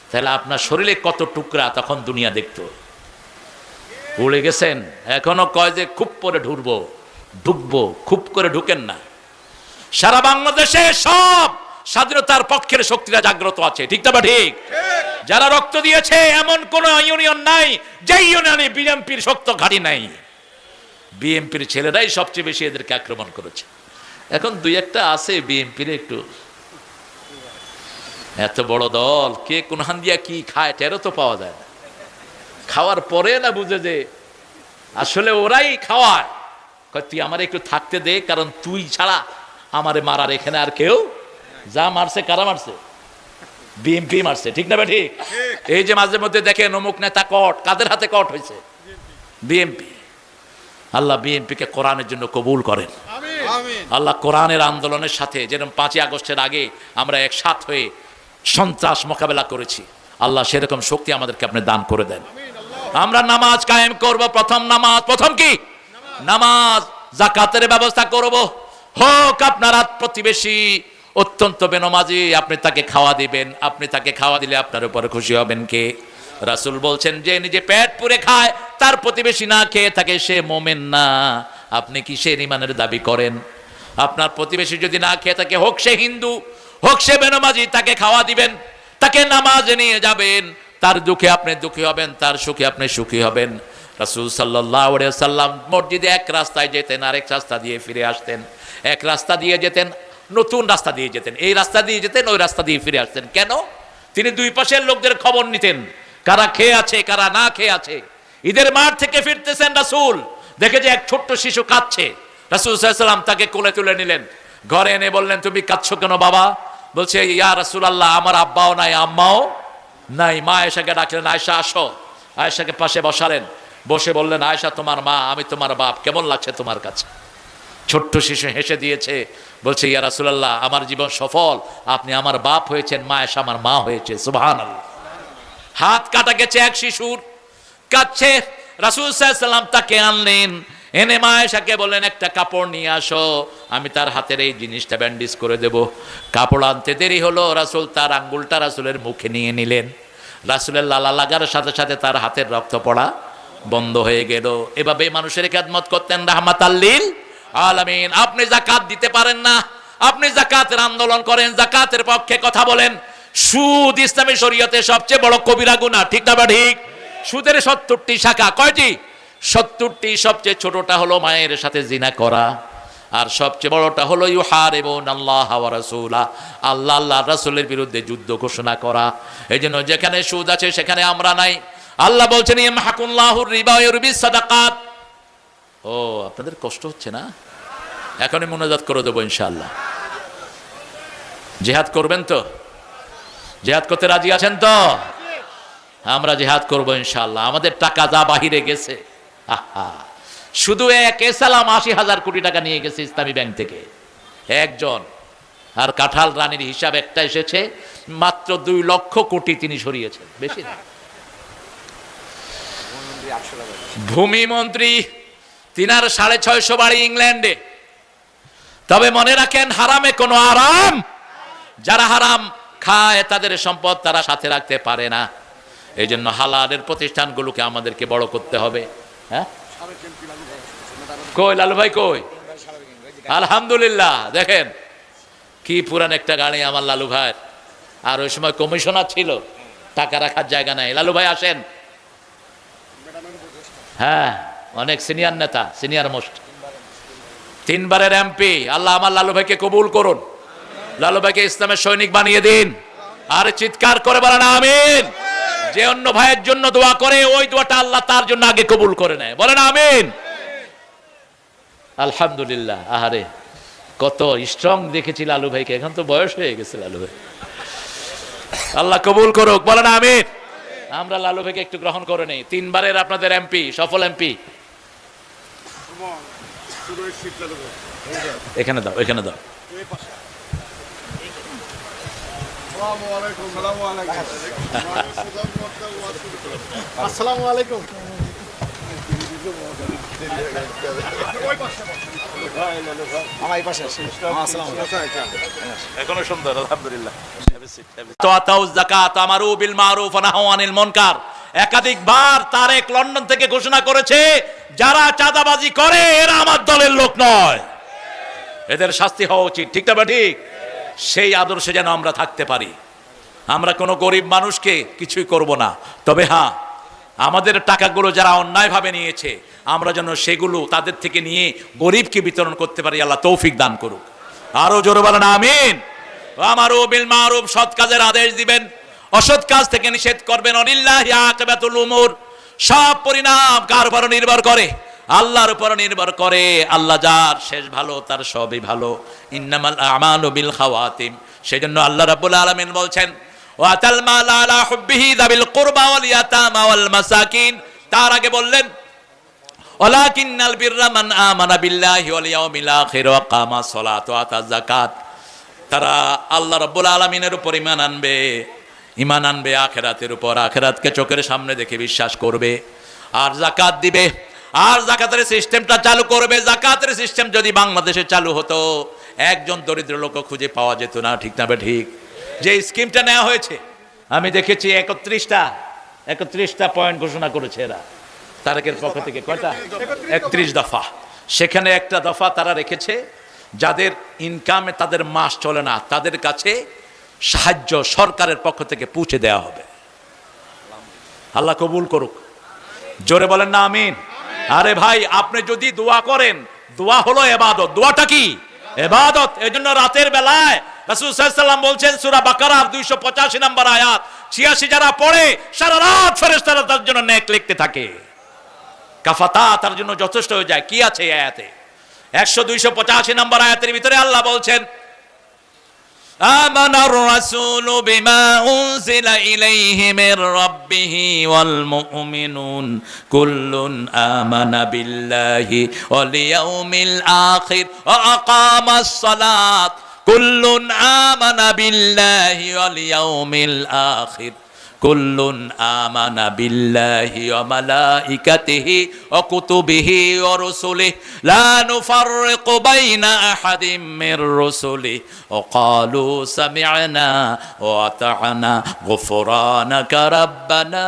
তাহলে আপনার শরীরে কত টুকরা তখন দুনিয়া দেখতো। উড়ে গেছেন, এখনো কয় যে খুব করে ঢুকবো, খুব করে ঢুকেন না। সারা বাংলাদেশে সব স্বাধীনতার পক্ষের শক্তিরা জাগ্রত আছে, ঠিক না ঠিক? যারা রক্ত দিয়েছে এমন কোন ইউনিয়ন নাই যে ইউনিয়নে বিএনপির শক্ত ঘাঁটি নাই। বিএনপির ছেলেরাই সবচেয়ে বেশি এদেরকে আক্রমণ করেছে। এখন 2-1টা আছে বিএনপির একটু, এত বড় দল কে কোন হান দিয়া কি খায় টেরও তো পাওয়া যায় না। খাওয়ার পরে না বুঝে যে আসলে ওরাই খাওয়ায়। তুই আমার একটু থাকতে দে, কারণ তুই ছাড়া আমারে মারার এখানে আর কেউ। যা মারছে কারা মারছে? বিএমপি মারছে, ঠিক না ঠিক? এই যে মাঝে মধ্যে দেখেন অমুক নেতা কট, কাদের হাতে কট হয়েছে? বিএমপি। আল্লাহ বিএনপিকে কোরআনের জন্য কবুল করেন। আল্লাহ কোরআনের আন্দোলনের সাথে, যেরকম 5ই আগস্টের আগে আমরা একসাথ হয়ে সন্ত্রাস মোকাবেলা করেছি, আল্লাহ সেরকম শক্তি আমাদেরকে আপনি দান করে দেন। আমরা নামাজ কায়েম করব। প্রথম নামাজ, প্রথম কি? নামাজ। যাকাতের ব্যবস্থা করব। হোক আপনার প্রতিবেশী অত্যন্ত বেনমাজি, আপনি তাকে খাওয়া দিবেন। আপনি তাকে খাওয়া দিলে আপনার উপরে খুশি হবেন কে? রাসূল বলছেন যে নিজে পেট পুরে খায়, তার প্রতিবেশী না খেয়ে থাকে, সে মোমেন না। আপনি কিসের ঈমানের দাবি করেন? আপনার প্রতিবেশী যদি না খেয়ে থাকে, হোক সে হিন্দু, হোক সে বেনমাজি, তাকে খাওয়া দিবেন, তাকে নামাজে নিয়ে যাবেন। তার দুঃখে আপনি দুঃখী হবেন, তার সুখে আপনি সুখী হবেন। রাসূল সাল্লাল্লাহু আলাইহি ওয়াসাল্লাম মসজিদে এক রাস্তায় যেতেন, আরেক রাস্তা দিয়ে ফিরে আসতেন। এক রাস্তা দিয়ে যেতেন, নতুন রাস্তা দিয়ে যেতেন, এই রাস্তা দিয়ে যেতেন, ওই রাস্তা দিয়ে ফিরে আসতেন। কেন? তিনি দুই পাশের লোকদের খবর নিতেন, কারা খেয়ে আছে, কারা না খেয়ে আছে। ঈদের মাঠ থেকে ফিরতেছেন রাসূল, দেখে যে এক ছোট্ট শিশু কাঁদছে। রাসূল সাল্লাল্লাহু আলাইহি ওয়াসাল্লাম তাকে কোলে তুলে নিলেন, ঘরে এনে বললেন, তুমি কাঁদছো কেন বাবা? বলছে, ইয়া রাসূলুল্লাহ, আমার আব্বাও নাই, আম্মাও নাই। মা আয়েশাকে ডাকলেন, আয়েশা আসো। আয়েশাকে পাশে বসালেন, বসে বললেন, আয়েশা তোমার মা, আমি তোমার বাপ, কেমন লাগছে তোমার কাছে? ছোট্ট শিশু হেসে দিয়েছে, বলছে, ইয়া রাসূলুল্লাহ, আমার জীবন সফল, আপনি আমার বাপ হয়েছেন, মা আয়েশা আমার মা হয়েছে। সুবহানাল্লাহ। হাত কাটা গেছে এক শিশুর, কাঁদছে। রাসূল সাল্লাল্লাহু আলাইহি ওয়াসাল্লাম তাকে আনলেন, এনে মা আয়েশাকে বললেন, একটা কাপড় নিয়ে আসো, আমি তার হাতের এই জিনিসটা ব্যান্ডেজ করে দেব। কাপড় আনতে দেরি হলো, রাসূল তার আঙ্গুলটা রাসূলের মুখে নিয়ে নিলেন। রাসূলের লালা লাগার সাথে সাথে তার হাতের রক্ত পড়া বন্ধ হয়ে গেল। এভাবে মানুষের খেদমত করতেন রাহমাতাল লিল আলামিন। আপনি যাকাত দিতে পারেন না, আপনি যাকাতের আন্দোলন করেন, যাকাতের পক্ষে কথা বলেন। সুদ ইসলামী শরীয়তে সবচেয়ে বড় কবিরা গুনাহ, ঠিক না বা ঠিক? সুদের 70টি শাখা। কয়টি? 70টি। সবচেয়ে ছোটটা হলো মায়ের সাথে জিনা করা, আর সবচেয়ে বড়টা হলো ইউহারিবুনাল্লাহ ওয়া রাসূলা, আল্লাহ আল্লাহ রাসূলের বিরুদ্ধে যুদ্ধ ঘোষণা করা। এই জন্য যেখানে সুদ আছে সেখানে আমরা নাই। আল্লাহ বলছেন, ইয়ামহাকুল্লাহুর রিবা ওয়া ইউরবিস সাদাকাত। ও, আপনাদের কষ্ট হচ্ছে না? এখনই মুনাজাত করে দেবো ইনশাআল্লাহ। জিহাদ করবেন তো? জিহাদ করতে রাজি আছেন তো? আমরা জিহাদ করবো ইনশাআল্লাহ। আমাদের টাকা যা বাহিরে গেছে, আহা, শুধু এক এসালাম 80,000 কোটি টাকা নিয়ে গেছে ইসলামী ব্যাংক থেকে একজন। আর কাঁঠাল রানীর হিসাব একটা এসেছে, মাত্র 2 লক্ষ কোটি তিনি সরিয়েছেন, বেশি না। ভূমি মন্ত্রী, তিনার 650 বাড়ি ইংল্যান্ডে। তবে মনে রাখেন, হারামে কোনো আরাম। যারা হারাম খায় তাদের সম্পদ তারা সাথে রাখতে পারে না। এই জন্য হালালের প্রতিষ্ঠানগুলোকে আমাদেরকে বড় করতে হবে। হ্যাঁ, কই লালু ভাই কই? আলহামদুলিল্লাহ, দেখেন কি পুরান একটা গাড়ি আমার লালু ভাই। আর ওই সময় কমিশনার ছিল, টাকা রাখার জায়গা নাই। লালু ভাই আসেন। হ্যাঁ, অনেক সিনিয়র নেতা, সিনিয়র মোস্ট, 3 বারের এমপি। আল্লাহ আমার লালু ভাইকে কবুল করুন, লালু ভাইকে ইসলামের সৈনিক বানিয়ে দিন। আর চিৎকার করে বলেন আমিন। যে অন্য ভাইয়ের জন্য দোয়া করে, ওই দোয়াটা আল্লাহ তার জন্য আগে কবুল করে নেয়। বলেন আমিন। আলহামদুলিল্লাহ। আহারে, কত স্ট্রং দেখেছি লালু ভাইকে, এখন তো বয়স হয়ে গেছে লালু ভাই। আল্লাহ কবুল করুক, বলেন আমিন। আমরা লালু ভাইকে একটু গ্রহণ করে নেই। 3 বারের আপনাদের এমপি, সফল এমপি। এখানে দাও, এখানে দাও। আসসালামু আলাইকুম। এখনো সুন্দর, আলহামদুলিল্লাহ। একাধিকবার তারেক লন্ডন থেকে ঘোষণা করেছে, যারা চাঁদাবাজি করে এরা আমার দলের লোক নয়, এদের শাস্তি হওয়া উচিত, ঠিক না ঠিক? সেই আদর্শে যেন আমরা থাকতে পারি। আমরা কোনো গরিব মানুষকে কিছুই করব না, তবে হ্যাঁ, আমাদের টাকাগুলো যারা অন্যায়ভাবে নিয়েছে, আমরা যেন সেগুলো তাদের থেকে নিয়ে গরিবকে বিতরণ করতে পারি। আল্লাহ তৌফিক দান করুক। আরো জোরে বলেন আমিন। আমারু বিল মারুফ, সৎ কাজের আদেশ দিবেন, অসৎ কাজ থেকে নিষেধ করবেন। অনিল্লাহি আকিবাতুল উমুর, সব পরিণাম কার উপর নির্ভর করে? আল্লাহর উপর নির্ভর করে। আল্লাহ যার শেষ ভালো, তার সবই ভালো। ইন্নামাল আমালু বিল খাওয়াতিম। সেজন্য আল্লাহ রাব্বুল আলামিন বলছেন, ওয়া আতাল মাল আলা হুব্বিহি যাবিল কুরবা ওয়াল ইয়াতামা ওয়াল মাসাকিন। তার আগে বললেন ওয়ালাকিন্নাল বিররা মান আমানা বিল্লাহি ওয়াল ইয়াউমিল আখির ওয়া কামা সলাত ওয়া আতা যাকাত। তারা আল্লাহ রাব্বুল আলামিনের উপর ঈমান আনবে আখিরাতের উপর, আখিরাতকে চোখের সামনে দেখে বিশ্বাস করবে, আর যাকাত দিবে। আর যাকাতের সিস্টেমটা চালু করবে। যাকাতের সিস্টেম যদি বাংলাদেশে চালু হতো, একজন দরিদ্র লোক খুঁজে পাওয়া যেত না। ঠিক না ঠিক? যে স্কিমটা নেওয়া হয়েছে, আমি দেখেছি 31টা পয়েন্ট ঘোষণা করেছে এরা তারেকের পক্ষ থেকে। কয়টা? 31 দফা। সেখানে একটা দফা তারা রেখেছে, যাদের ইনকামে তাদের মাস চলে না, তাদের কাছে সাহায্য সরকারের পক্ষ থেকে পৌঁছে দেওয়া হবে। আল্লাহ কবুল করুক। জোরে বলেন না আমিন। আরে ভাই, আপনি যদি দোয়া করেন, দোয়া হলো ইবাদত। দোয়াটা কি? ইবাদত। এজন্য রাতের বেলায় রাসূল সাল্লাল্লাহু আলাইহি ওয়াসাল্লাম বলছেন, সূরা বাকারার 285 নম্বর আয়াত, 86 যারা পড়ে সারা রাত ফেরেশতারা তার জন্য নেক লিখতে থাকে। কাফাতা, তার জন্য যথেষ্ট হয়ে যায়। কি আছে এই আয়াতে? 285 নম্বর আয়াতের ভিতরে আল্লাহ বলছেন, আমানার রাসূলু বিমা উনজিলা ইলাইহি মির রাব্বিহি ওয়াল মুমিনুন কুল্লুন আমানা বিল্লাহি ওয়াল ইয়াউমিল আখির ওয়া আকামাস সালাত। কুল্লুন আমানা বিল্লাহি ওয়াল ইয়াউমিল আখির কুল্লুন আমানা বিল্লাহি ওয়া মালাইকাতিহি ওয়া কুতুবিহি ওয়া রুসুলিহি লা নুফাররিকু বাইনা আহাদিম মির রুসুলিহি ওয়া ক্বালু সামি'না ওয়া আতা'না গুফরানাকা রাব্বানা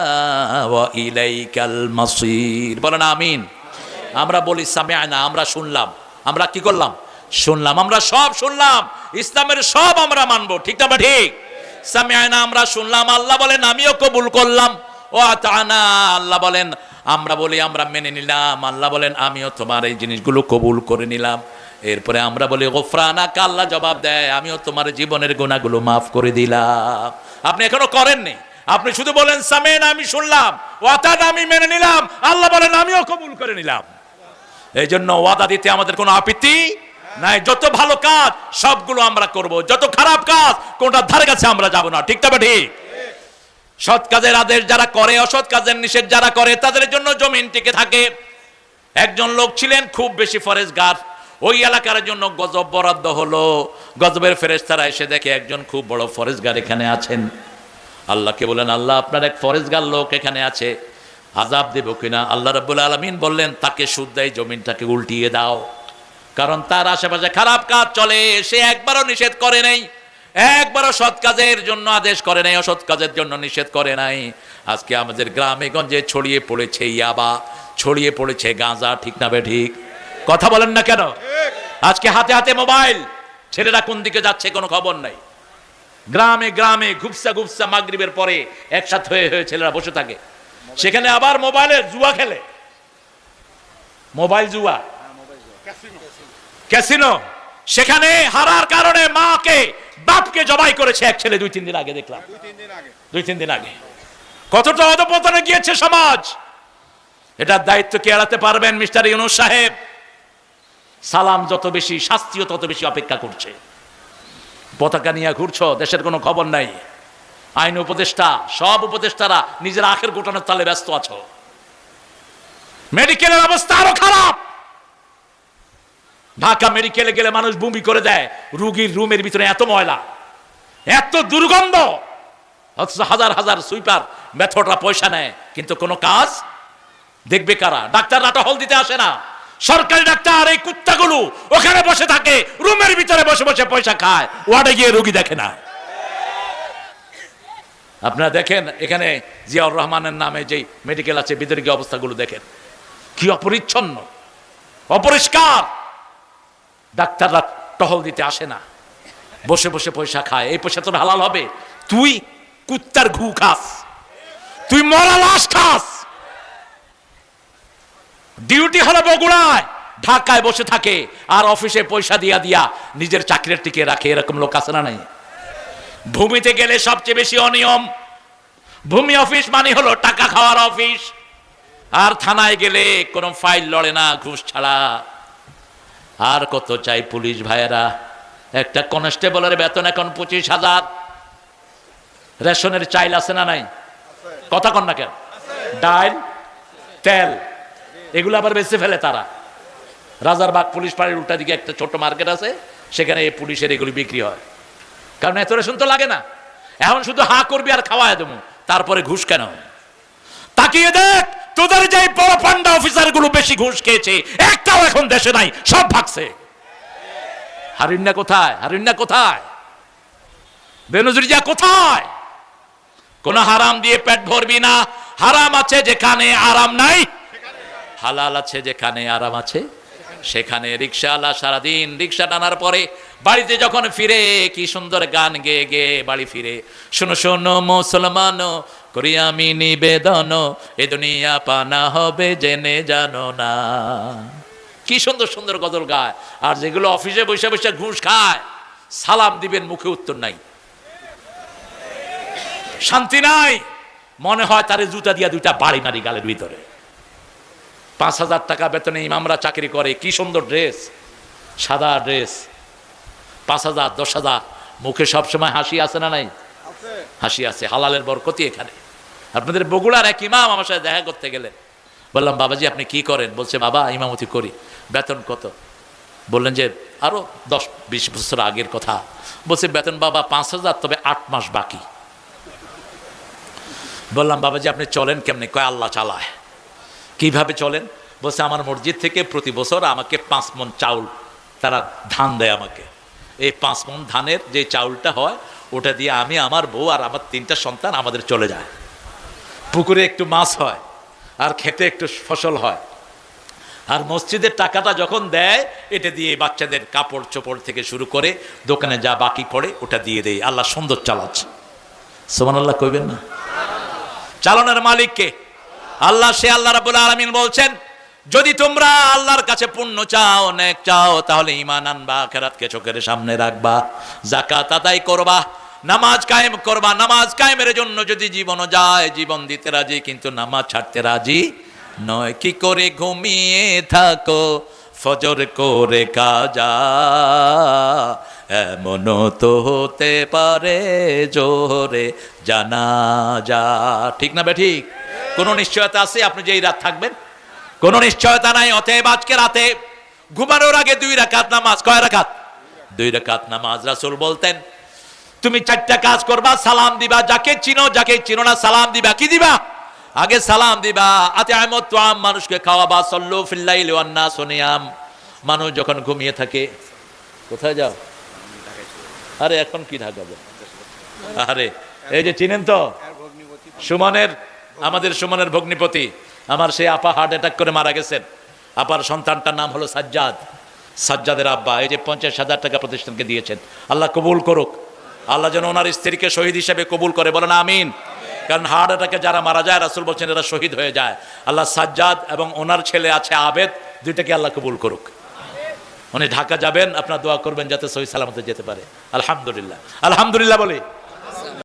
ওয়া ইলাইকাল মাসির। বলেন আমিন। আমরা বলি সামি'না, আমরা শুনলাম। আমরা কি করলাম? শুনলাম। আমরা সব শুনলাম, ইসলামের সব আমরা মানবো। ঠিক না ঠিক? সামি'না, আমরা শুনলাম। আল্লাহ বলেন আমিও কবুল করলাম। ও আতানা, আল্লাহ বলেন আমরা বলি আমরা মেনে নিলাম। আল্লাহ বলেন আমিও তোমার এই জিনিসগুলো কবুল করে নিলাম। এরপরে আমরা বলি গফরানাকা, আল্লাহ জবাব দেয় আমিও তোমার জীবনের গুনাহগুলো মাফ করে দিলাম। আপনি এখনো করেননি, আপনি শুধু বলেন সামি'না, আমি শুনলাম, ও আতানা, আমি মেনে নিলাম। আল্লাহ বলেন আমিও কবুল করে নিলাম। এই জন্য ওয়াদা দিতে আমাদের কোনো আপত্তি নাই। যত ভালো কাজ সবগুলো আমরা করব, যত খারাপ কাজ কোনটার ধারে কাছে আমরা যাব না। ঠিক তবে ঠিক? সৎ কাজের আদেশ যারা করে, অসৎ কাজের নিষেধ যারা করে, তাদের জন্য জমিন টিকে থাকে। একজন লোক ছিলেন খুব বেশি ফরেজগার, ওই এলাকার জন্য গজব বরাদ্দ হলো। গজবের ফেরেশতারা এসে দেখে একজন খুব বড় ফরেজগার এখানে আছেন। আল্লাহকে বলেন আল্লাহ, আপনার এক ফরেজগার লোক এখানে আছে, আযাব দেব কিনা? আল্লাহ রাব্বুল আলামিন বললেন তাকে শুদ্ধই জমিনটাকে উল্টিয়ে দাও, কারণ তার আশেপাশে খারাপ কাজ চলে। সে একবারও নিষেধ করে নাই, একবারও সৎ কাজের জন্য আদেশ করে নাই, অসৎ কাজের জন্য নিষেধ করে নাই। আজকে আমাদের গ্রামে গঞ্জে ছড়িয়ে পড়েছে ইয়াবা, ছড়িয়ে পড়েছে গাঁজা। ঠিক না ঠিক? কথা বলেন না কেন? আজকে হাতে হাতে মোবাইল, ছেলেরা কোন দিকে যাচ্ছে কোনো খবর নাই। গ্রামে গ্রামে ঘুপসা ঘুপসা মাগরিবের পরে একসাথে হয়ে ছেলেরা বসে থাকে, সেখানে আবার মোবাইলের জুয়া খেলে। মোবাইল জুয়া, ক্যাসিনো। সেখানে হারার কারণে মাকে বাপকে জবাই করেছে এক ছেলে 2-3 দিন আগে দেখলাম। 2-3 দিন আগে। কতটা অধঃপতনে গিয়েছে সমাজ। এটার দায়িত্ব কে এড়াতে পারবেন? মিস্টার ইউনূস সাহেব। সালাম যত বেশি, শাস্তিও তত বেশি অপেক্ষা করছে। পতাকা নিয়ে ঘুরছ, দেশের কোনো খবর নাই। আইন উপদেষ্টা, সব উপদেষ্টারা নিজের আখের গোটানোর তালে ব্যস্ত আছো। মেডিকেলের অবস্থা আরো খারাপ। ঢাকা মেডিকেলে গেলে মানুষ বমি করে দেয়। রোগীর রুমের ভিতরে এত ময়লা, এত দুর্গন্ধ, অথচ হাজার হাজার সুইপার মেথডরা পয়সা নেয়, কিন্তু কোনো কাজ দেখবে কারা? ডাক্তাররা টহল দিতে আসে না। সরকারি ডাক্তার এই কুত্তাগুলো ওখানে বসে থাকে, রুমের ভিতরে বসে বসে পয়সা খায়, ওয়ার্ডে গিয়ে রোগী দেখে না। আপনারা দেখেন এখানে জিয়াউর রহমানের নামে যে মেডিকেল আছে, ভিতরে গিয়ে অবস্থাগুলো দেখেন, কি অপরিচ্ছন্ন, অপরিষ্কার। ডাক্তাররা টহল দিতে আসে না, বসে বসে পয়সা খায়। এই পয়সা তোর হালাল হবে? তুই কুত্তার ঘু খাস, তুই মরা লাশ খাস। ডিউটি হলো বগুড়ায়, ঢাকায় বসে থাকে, আর অফিসে পয়সা দিয়া দিয়া নিজের চাকরির টিকে রাখে। এরকম লোক আছে না নাই? ভূমিতে গেলে সবচেয়ে বেশি অনিয়ম। ভূমি অফিস মানে হলো টাকা খাওয়ার অফিস। আর থানায় গেলে কোনো ফাইল লড়ে না ঘুষ ছাড়া। আর কত চাই পুলিশ ভাইয়েরা? একটা কনস্টেবলের বেতন এখন 25,000। রেশনের চাইল আছে না নাই? কথা কন না কেন? ডাল, তেল, এগুলো আবার বেঁচে ফেলে তারা। রাজারবাগ পুলিশ ফাঁড়ির উল্টা দিকে একটা ছোট মার্কেট আছে, সেখানে এই পুলিশের এগুলি বিক্রি হয়। কারণ এত রেশন তো লাগে না। এখন শুধু হা করবি আর খাওয়ায় দেবো, তারপরে ঘুষ কেন? তাকিয়ে দেখ, তোদের যে বড় পান্ডা অফিসার গুলো বেশি ঘুষ খেয়েছে, একটাও এখন দেশে নাই, সব ভাগছে। হারিন্না কোথায়? হারিন্না কোথায়? বেনজির কোথায়? কোন হারাম দিয়ে পেট ভরবি না। হারাম আছে যেখানে আরাম নাই, হালাল আছে যেখানে আরাম আছে সেখানে। রিকশাওয়ালা সারাদিন রিকশা টানার পরে বাড়িতে যখন ফিরে কি সুন্দর গান গেয়ে গেয়ে বাড়ি ফিরে, শোনো শোনো মুসলমান করি আমি নিবেদন, এ দুনিয়া পানা হবে জেনে জানো না। কি সুন্দর সুন্দর গজল গায়। আর যেগুলো অফিসে বসে বসে ঘুষ খায়, সালাম দিবেন মুখে উত্তর নাই, শান্তি নাই। মনে হয় তারে জুতা দিয়া দুইটা বাড়ি মারি গালের ভিতরে। 5,000 টাকা বেতনে ইমামরা চাকরি করে, কি সুন্দর ড্রেস, সাদা ড্রেস, 5,000 10,000, মুখে সবসময় হাসি আছে না নাই? হাসি আছে, হালালের বরকতি এখানে। আপনাদের বগুড়ার এক ইমাম আমার সাথে দেখা করতে গেলেন। বললাম বাবাজি আপনি কি করেন? বলছে বাবা ইমামতি করি। বেতন কত? বললেন যে আরো 10-20 বছর আগের কথা। বলছে বেতন বাবা 5,000, তবে 8 মাস বাকি। বললাম বাবাজি আপনি চলেন কেমনে? কয় আল্লাহ চালায়। কিভাবে চলেন? বলছে আমার মসজিদ থেকে প্রতি বছর আমাকে 5 মণ চাউল তারা ধান দেয় আমাকে। এই 5 মণ ধানের যে চাউলটা হয় ওটা দিয়ে আমি, আমার বউ আর আমার 3টা সন্তান আমাদের চলে যায়। পুকুরে একটু মাছ হয় আর খেতে একটু ফসল হয়। আর মসজিদের টাকাটা যখন দেয় এটা দিয়ে বাচ্চাদের কাপড় চোপড় থেকে শুরু করে দোকানে যা বাকি পড়ে ওটা দিয়ে দেয়। আল্লাহ সুন্দর চালাচ্ছে। সুবহানাল্লাহ কইবেন না? চালানোর মালিক কে? আল্লাহ। সে আল্লাহ রাব্বুল আলামিন বলছেন যদি তোমরা আল্লাহর কাছে পুণ্য চাও, নেক চাও, তাহলে ঈমান আনবা, আখিরাতকে চোখের সামনে রাখবা, যাকাত আদায় করবা, নামাজ কায়েম করবা। নামাজ কায়েমের জন্য যদি জীবনও যায়, জীবন দিতে রাজি, কিন্তু নামাজ ছাড়তে রাজি নয়। কি করে ঘুমিয়ে থাকো ফজর করে কাজা, এমনও তো হতে পারে জোহরে জানাজা। ঠিক না বেঠিক? কোনো নিশ্চয়তা আছে আপনি যে এই রাত থাকবেন? কোনো নিশ্চয়তা নাই। অতএব আজকে রাতে ঘুমানোর আগে 2 রাকাত নামাজ। কয় রাকাত? 2 রাকাত নামাজ। রাসূল বলতেন তুমি 4টা কাজ করবা। সালাম দিবা, যাকে চিনো যাকে চিনো না সালাম দিবা। কি দিবা? আগে সালাম দিবা। আতিআমুত তুআম, মানুষকে খাওয়াবা। সাল্লু ফিল লাইলি ওয়ান নাস নিয়াম, মানুষ যখন ঘুমিয়ে থাকে। কোথায় যাও? আরে এখন কি ঢাকাবো? আরে এই যে চিনেন তো সুমনের, আমাদের সুমনের ভগ্নিপতি, আমার সেই আপা হার্ট অ্যাটাক করে মারা গেছেন। আপার সন্তানটার নাম হলো সাজ্জাদ। সাজ্জাদের আব্বা এই যে 50,000 টাকা প্রতিষ্ঠানকে দিয়েছেন। আল্লাহ কবুল করুক। আল্লাহ যেন ওনার স্ত্রীকে শহীদ হিসেবে কবুল করে, বলেন আমিন। কারণ হার্ট অ্যাটাকে যারা মারা যায় রাসূল বলছেন এরা শহীদ হয়ে যায়। আল্লাহ সাজ্জাদ এবং ওনার ছেলে আছে আবেদ, দুইটাকে আল্লাহ কবুল করুক। উনি ঢাকা যাবেন, আপনার দোয়া করবেন যাতে সহি সালামতে যেতে পারে। আলহামদুলিল্লাহ, আলহামদুলিল্লাহ বলি।